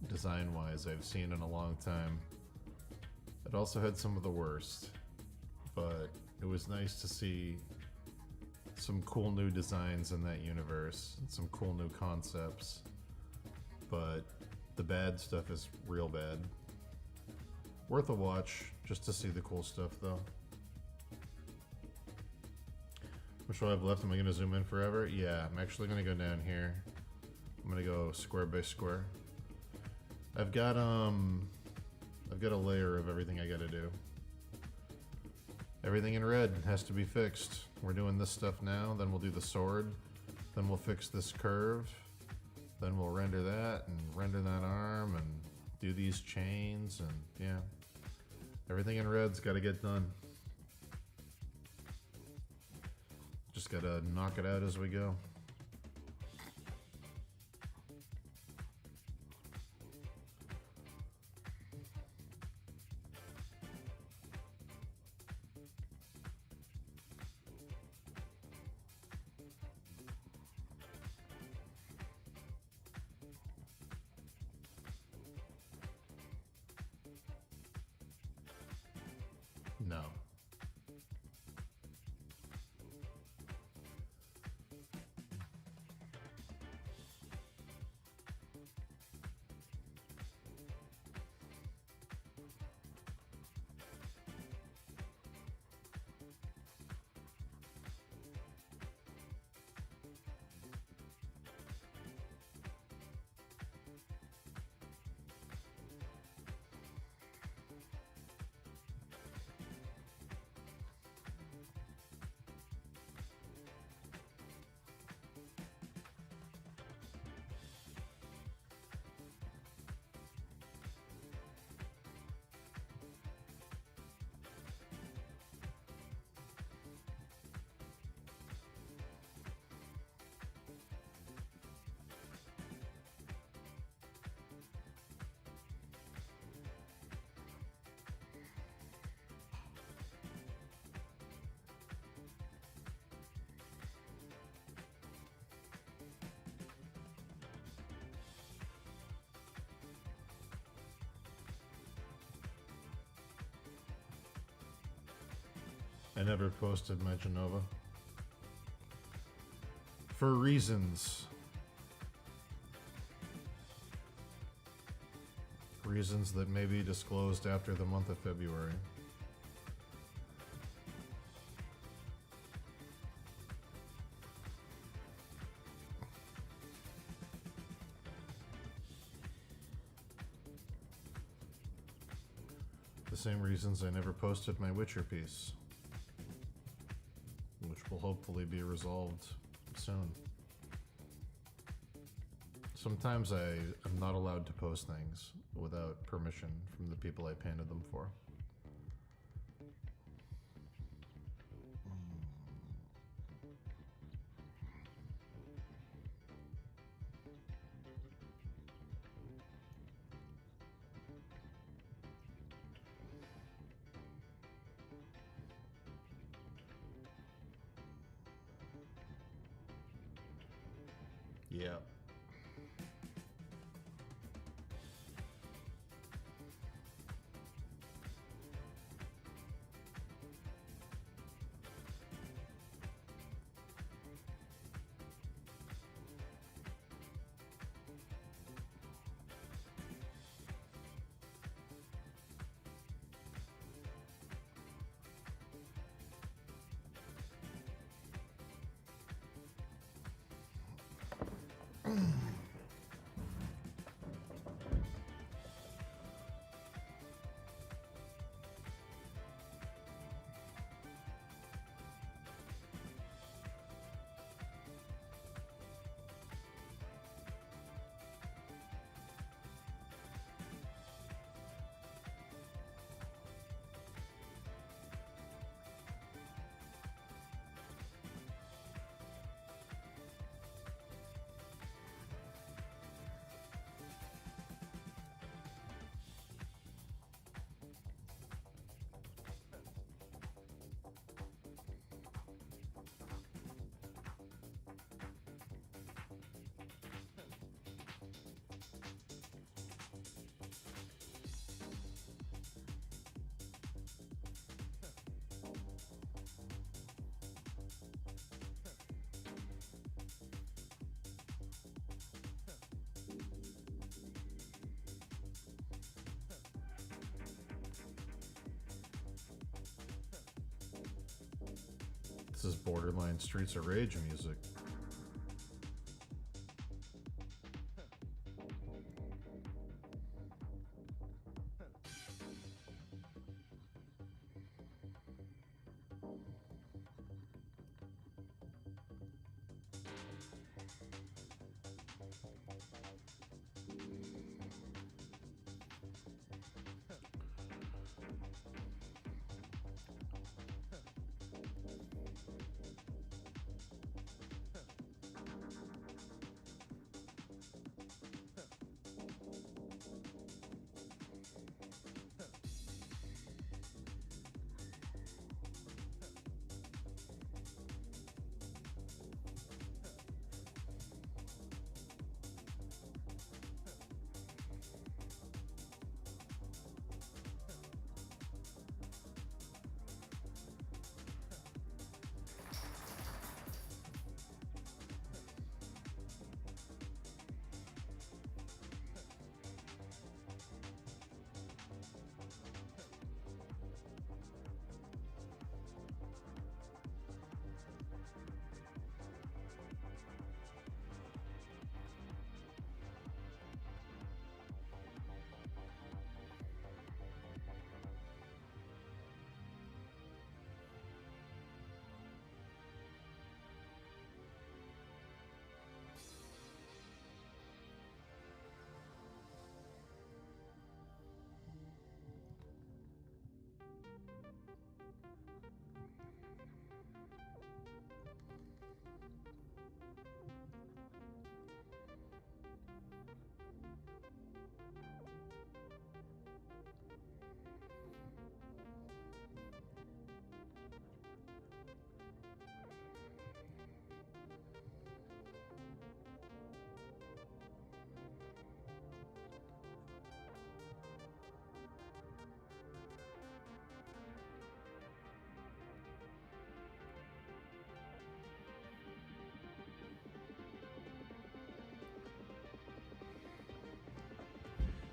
design-wise, I've seen in a long time. It also had some of the worst, but it was nice to see some cool new designs in that universe, and some cool new concepts, but the bad stuff is real bad. Worth a watch, just to see the cool stuff, though. Which one I have left? Am I going to zoom in forever? Yeah, I'm actually going to go down here. I'm going to go square by square. I've got a layer of everything I got to do. Everything in red has to be fixed. We're doing this stuff now, then we'll do the sword, then we'll fix this curve, then we'll render that, and render that arm, and do these chains, and yeah. Everything in red's got to get done. Just gotta knock it out as we go. No. I never posted my Genova. For reasons. Reasons that may be disclosed after the month of February. same reasons I never posted my Witcher piece, which will hopefully be resolved soon. Sometimes I am not allowed to post things without permission from the people I painted them for. Yeah. This is borderline Streets of Rage music.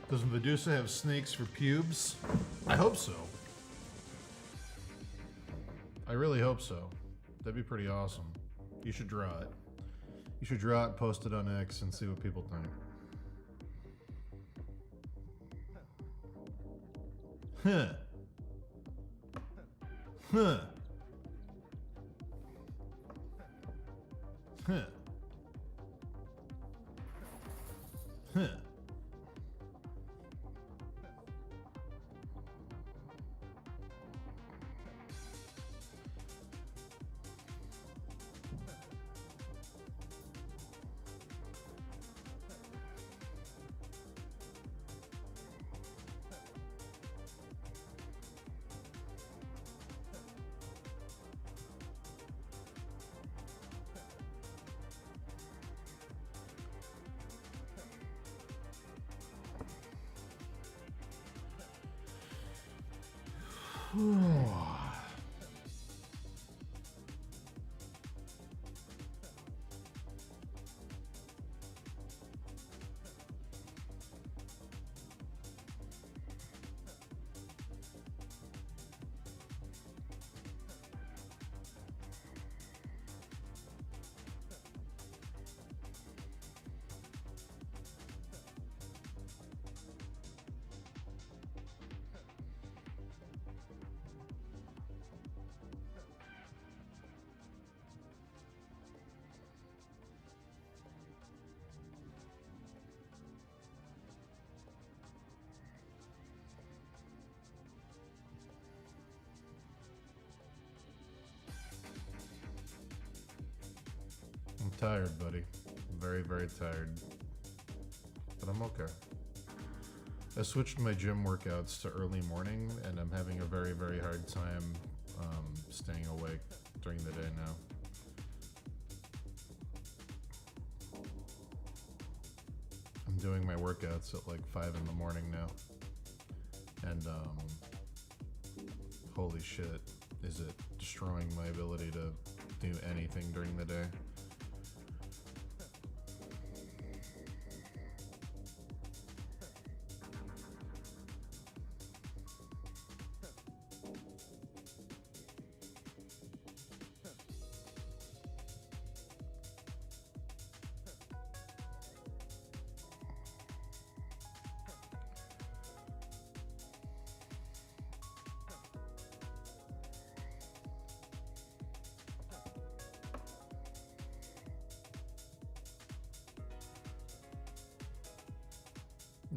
Does Medusa have snakes for pubes? I hope so. I really hope so. That'd be pretty awesome. You should draw it. You should draw it, post it on X, and see what people think. Huh. Huh. Huh. Huh. I'm tired, buddy. I'm very, very tired. But I'm okay. I switched my gym workouts to early morning, and I'm having a very, very hard time staying awake during the day now. I'm doing my workouts at like 5 in the morning now. And holy shit, is it destroying my ability to do anything during the day.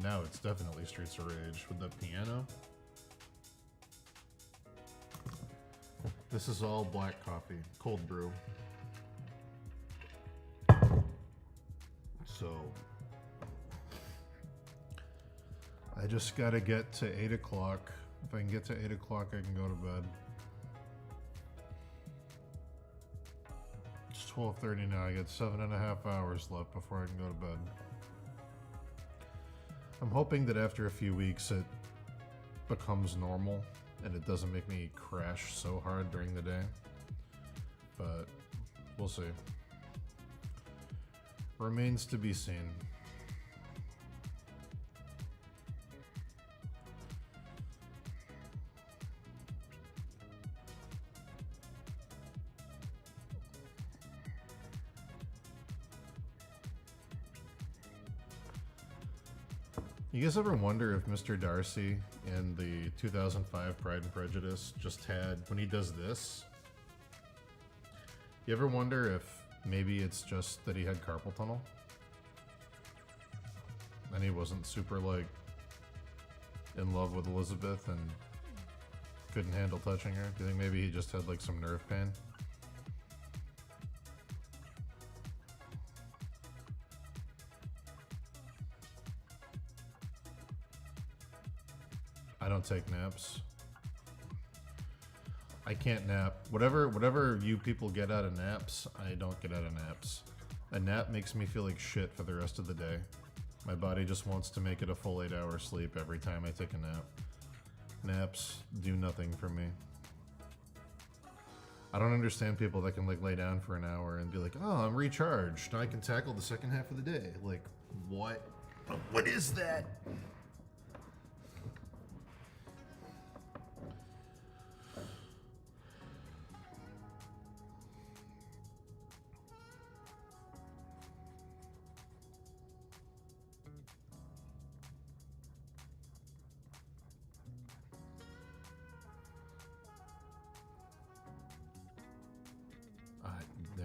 Now it's definitely Streets of Rage with the piano. This is all black coffee, cold brew. So I just gotta get to 8 o'clock. If I can get to 8 o'clock, I can go to bed. It's 12:30 now. I got 7.5 hours left before I can go to bed. I'm hoping that after a few weeks it becomes normal and it doesn't make me crash so hard during the day. But we'll see. Remains to be seen. You guys ever wonder if Mr. Darcy in the 2005 Pride and Prejudice just had, when he does this, you ever wonder if maybe it's just that he had carpal tunnel? And he wasn't super, like, in love with Elizabeth and couldn't handle touching her? Do you think maybe he just had, like, some nerve pain? I don't take naps. I can't nap. Whatever you people get out of naps, I don't get out of naps. A nap makes me feel like shit for the rest of the day. My body just wants to make it a full 8-hour sleep every time I take a nap. Naps do nothing for me. I don't understand people that can like lay down for an hour and be like, oh, I'm recharged. Now I can tackle the second half of the day. Like, what? What is that?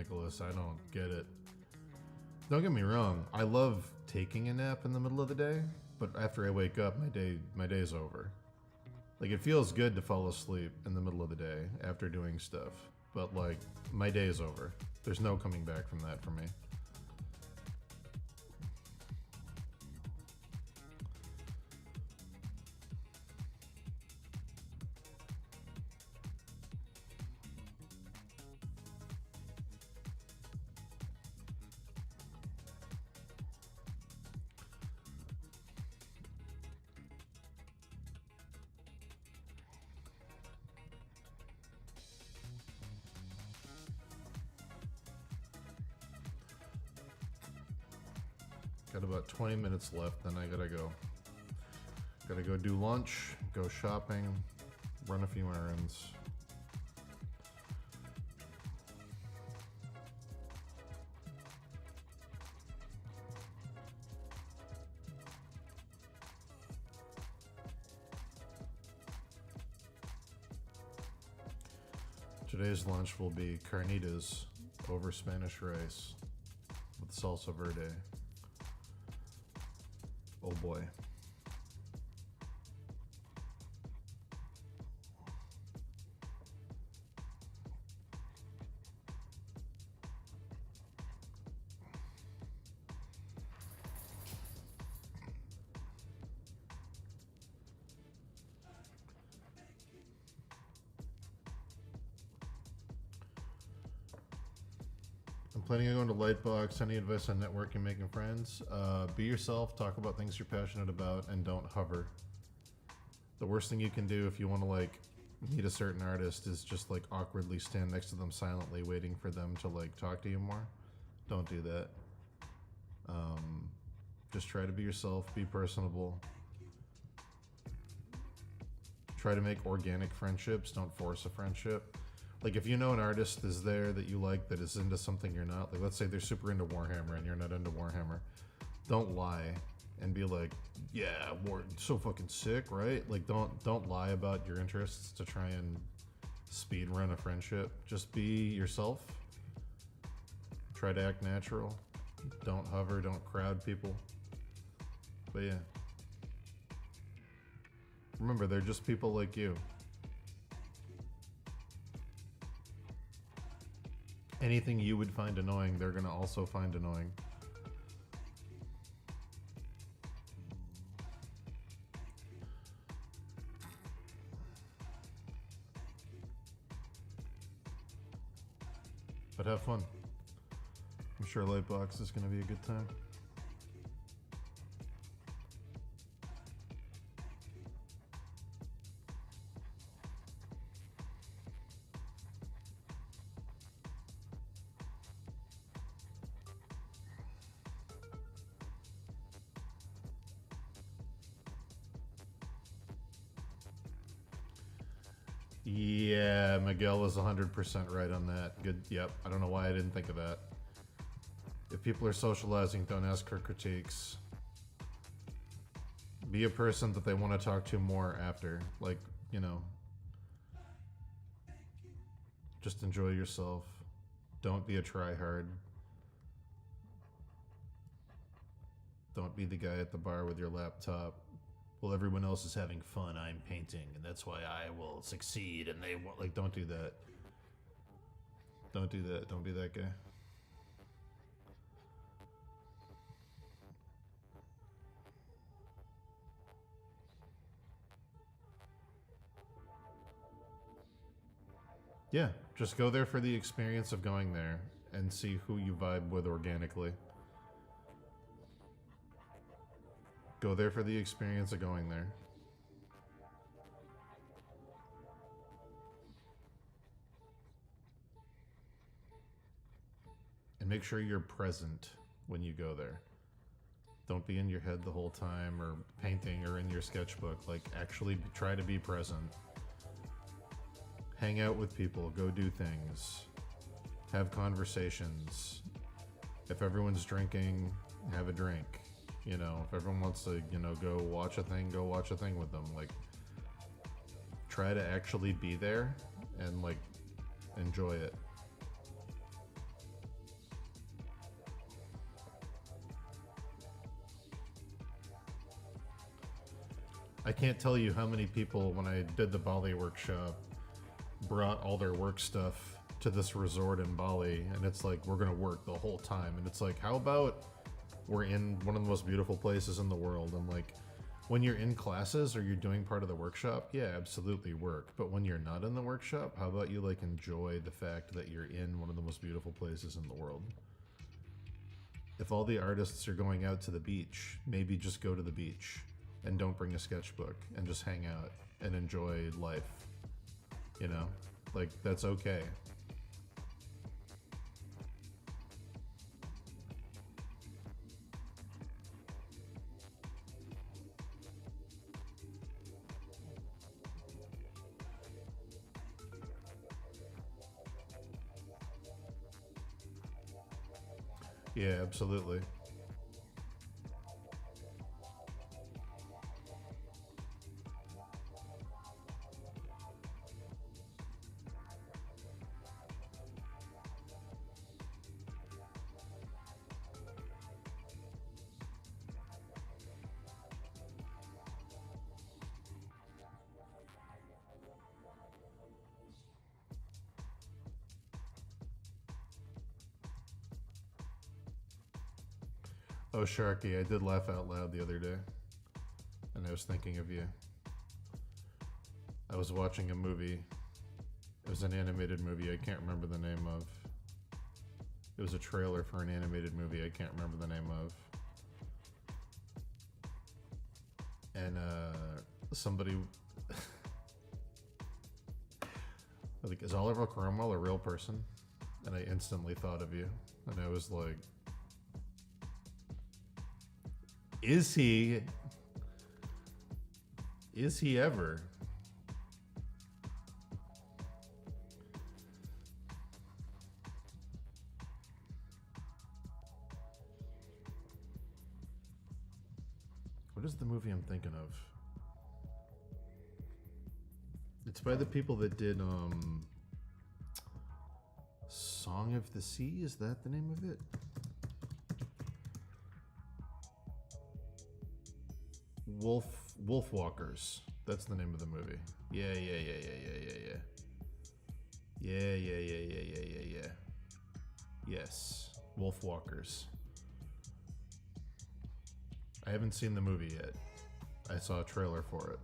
Nicholas. I don't get it. Don't get me wrong. I love taking a nap in the middle of the day, but after I wake up, my day's over. Like, it feels good to fall asleep in the middle of the day after doing stuff, but like, my day is over. There's no coming back from that for me. Got about 20 minutes left, then I gotta go. Gotta go do lunch, go shopping, run a few errands. Today's lunch will be carnitas over Spanish rice with salsa verde. Oh boy. I'm planning on going to Lightbox. Any advice on networking, making friends? Be yourself, talk about things you're passionate about, and don't hover. The worst thing you can do if you want to like meet a certain artist is just like awkwardly stand next to them silently waiting for them to like talk to you more. Don't do that. Just try to be yourself, be personable. Try to make organic friendships, don't force a friendship. Like, if you know an artist is there that you like that is into something you're not, like let's say they're super into Warhammer and you're not into Warhammer, don't lie and be like, yeah, so fucking sick, right? Like, don't lie about your interests to try and speed run a friendship. Just be yourself. Try to act natural. Don't hover, don't crowd people. But yeah. Remember, they're just people like you. Anything you would find annoying, they're gonna also find annoying. But have fun. I'm sure Lightbox is gonna be a good time. Yeah, Miguel was 100% right on that. Good, yep. I don't know why I didn't think of that. If people are socializing, don't ask for critiques. Be a person that they want to talk to more after. Like, you know, just enjoy yourself. Don't be a tryhard. Don't be the guy at the bar with your laptop. Well, everyone else is having fun, I'm painting, and that's why I will succeed, and they won't. Like, don't do that. Don't do that. Don't be that guy. Yeah, just go there for the experience of going there and see who you vibe with organically. Go there for the experience of going there. And make sure you're present when you go there. Don't be in your head the whole time or painting or in your sketchbook. Like, actually try to be present. Hang out with people, go do things. Have conversations. If everyone's drinking, have a drink. You know, if everyone wants to, you know, go watch a thing with them. Like, try to actually be there and, like, enjoy it. I can't tell you how many people, when I did the Bali workshop, brought all their work stuff to this resort in Bali, and it's like, we're gonna work the whole time. And it's like, how about we're in one of the most beautiful places in the world? And like, when you're in classes or you're doing part of the workshop, yeah, absolutely work. But when you're not in the workshop, how about you like enjoy the fact that you're in one of the most beautiful places in the world? If all the artists are going out to the beach, maybe just go to the beach and don't bring a sketchbook and just hang out and enjoy life. You know, like, that's okay. Yeah, absolutely. Oh, Sharky, I did laugh out loud the other day, and I was thinking of you. I was watching a movie. It was an animated movie I can't remember the name of. It was a trailer for an animated movie I can't remember the name of. And somebody like, is Oliver Cromwell a real person? And I instantly thought of you, and I was like, is he? Is he ever? What is the movie I'm thinking of? It's by the people that did Song of the Sea, is that the name of it? Wolfwalkers. That's the name of the movie. Yeah. Yeah. Yes. Wolfwalkers. I haven't seen the movie yet. I saw a trailer for it.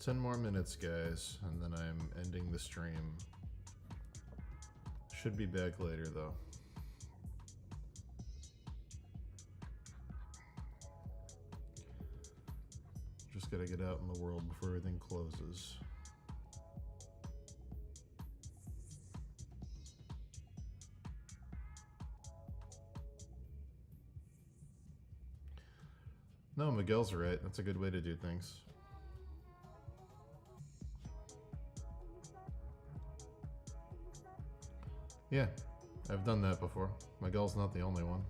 Ten more minutes, guys, and then I'm ending the stream. Should be back later, though. Just gotta get out in the world before everything closes. No, Miguel's right. That's a good way to do things. Yeah, I've done that before. Miguel's not the only one.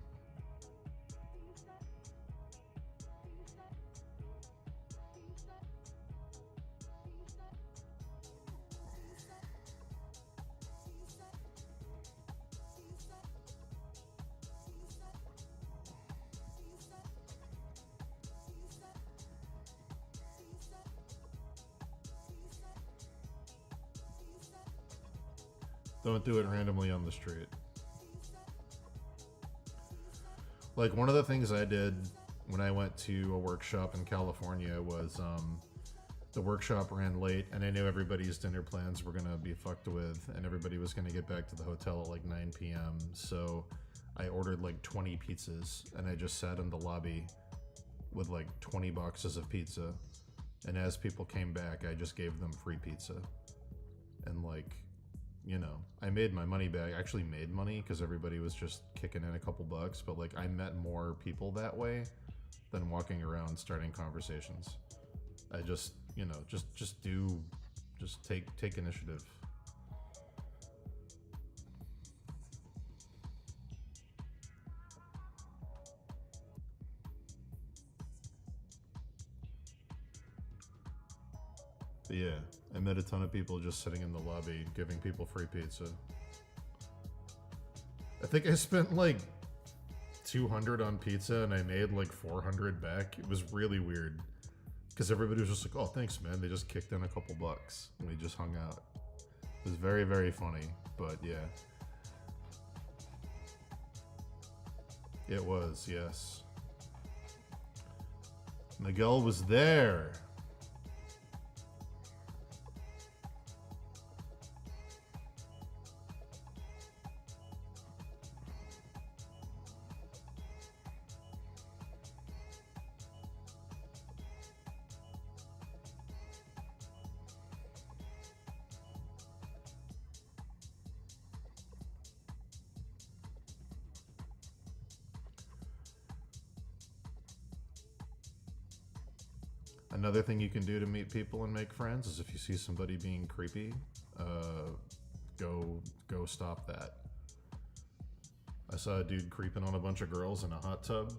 Don't do it randomly on the street. Like, one of the things I did when I went to a workshop in California was the workshop ran late, and I knew everybody's dinner plans were going to be fucked with, and everybody was going to get back to the hotel at like 9 p.m. So I ordered like 20 pizzas, and I just sat in the lobby with like 20 boxes of pizza. And as people came back, I just gave them free pizza. And like, you know, I made my money back. I actually made money because everybody was just kicking in a couple bucks, but like I met more people that way than walking around starting conversations. I just, you know, just take initiative. But yeah, I met a ton of people just sitting in the lobby giving people free pizza. I think I spent like 200 on pizza and I made like 400 back. It was really weird because everybody was just like, oh, thanks, man. They just kicked in a couple bucks and we just hung out. It was very, very funny, but yeah. It was, yes. Miguel was there. Another thing you can do to meet people and make friends is if you see somebody being creepy, go stop that. I saw a dude creeping on a bunch of girls in a hot tub,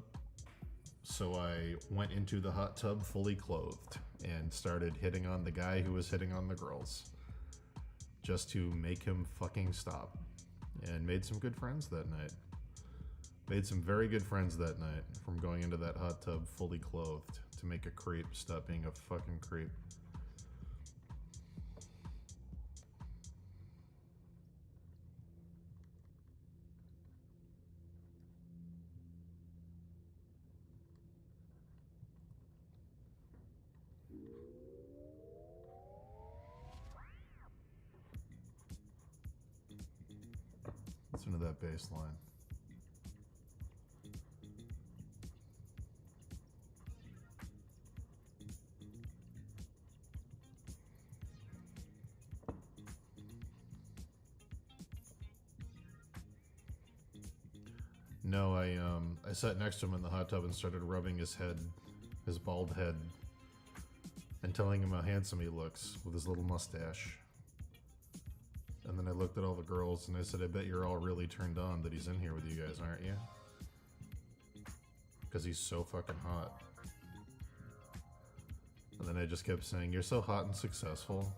so I went into the hot tub fully clothed and started hitting on the guy who was hitting on the girls, just to make him fucking stop, and made some good friends that night. Made some very good friends that night from going into that hot tub fully clothed to make a creep stop being a fucking creep. Listen to that bass line. No, I sat next to him in the hot tub and started rubbing his head, his bald head, and telling him how handsome he looks with his little mustache. And then I looked at all the girls and I said, I bet you're all really turned on that he's in here with you guys, aren't you? Because he's so fucking hot. And then I just kept saying, you're so hot and successful.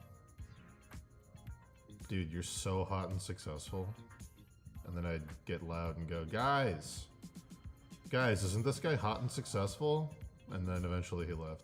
Dude, you're so hot and successful. And then I'd get loud and go, guys, isn't this guy hot and successful? And then eventually he left.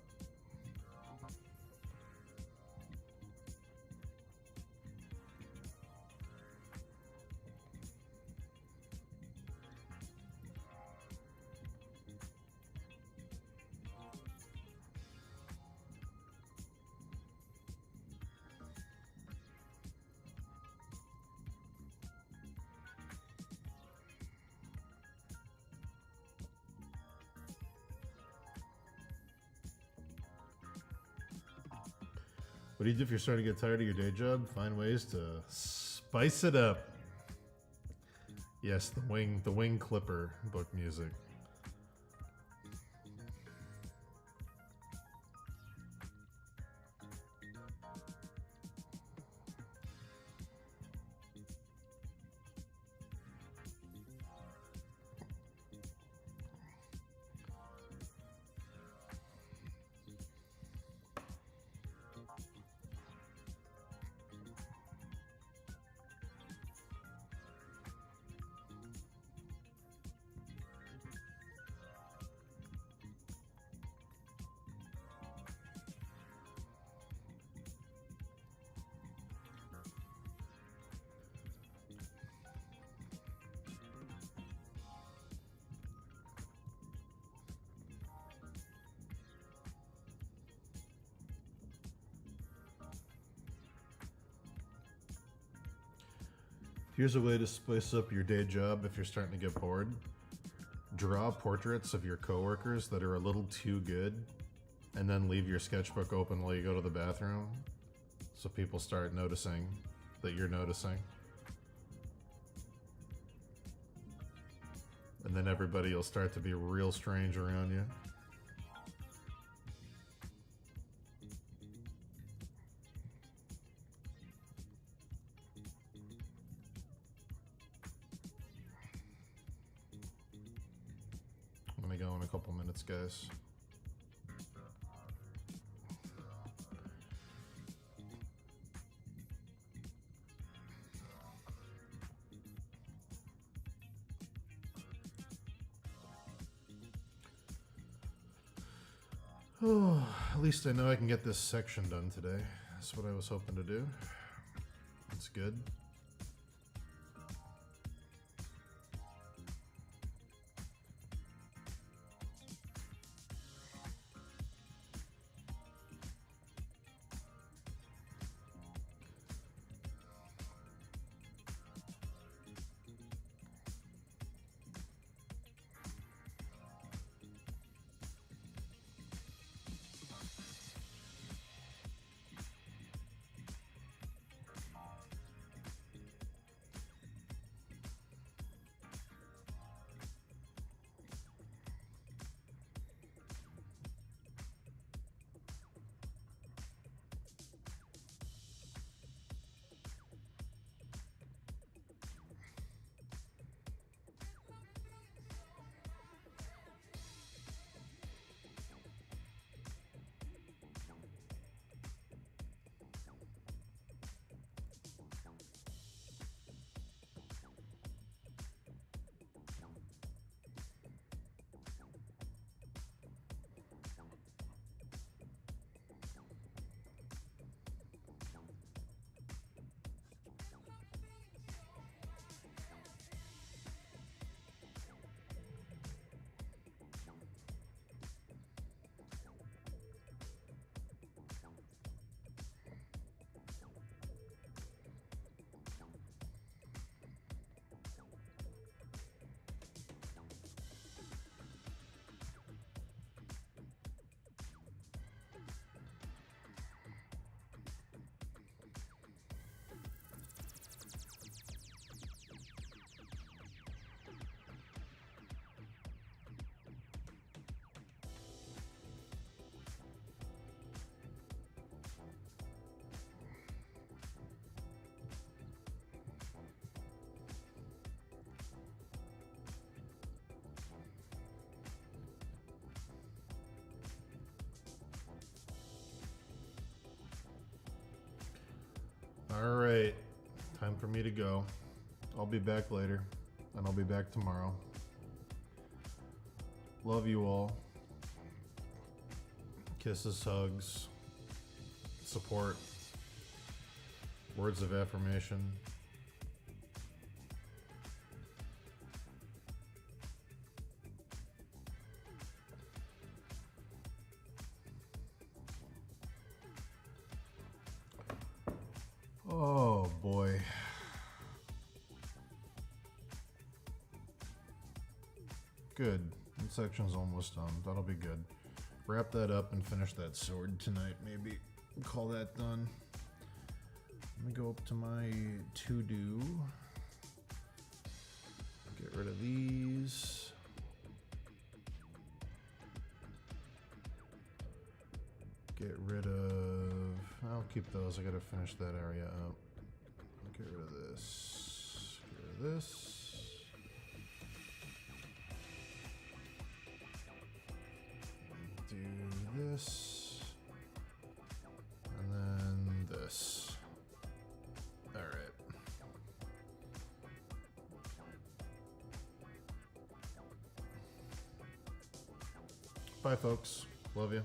What do you do if you're starting to get tired of your day job? Find ways to spice it up. Yes, the wing clipper book music. Here's a way to spice up your day job if you're starting to get bored. Draw portraits of your coworkers that are a little too good, and then leave your sketchbook open while you go to the bathroom, so people start noticing that you're noticing. And then everybody will start to be real strange around you. I'm gonna go in a couple minutes, guys. Oh, at least I know I can get this section done today. That's what I was hoping to do. That's good. All right, time for me to go. I'll be back later, and I'll be back tomorrow. Love you all. Kisses, hugs, support, words of affirmation. Oh boy. Good. That section's almost done. That'll be good. Wrap that up and finish that sword tonight, maybe. Call that done. Let me go up to my to-do. Get rid of these. Get rid of... I'll keep those. I gotta finish that area up. Get rid of this. Get rid of this. Do this. And then this. Alright. Bye, folks. Love you.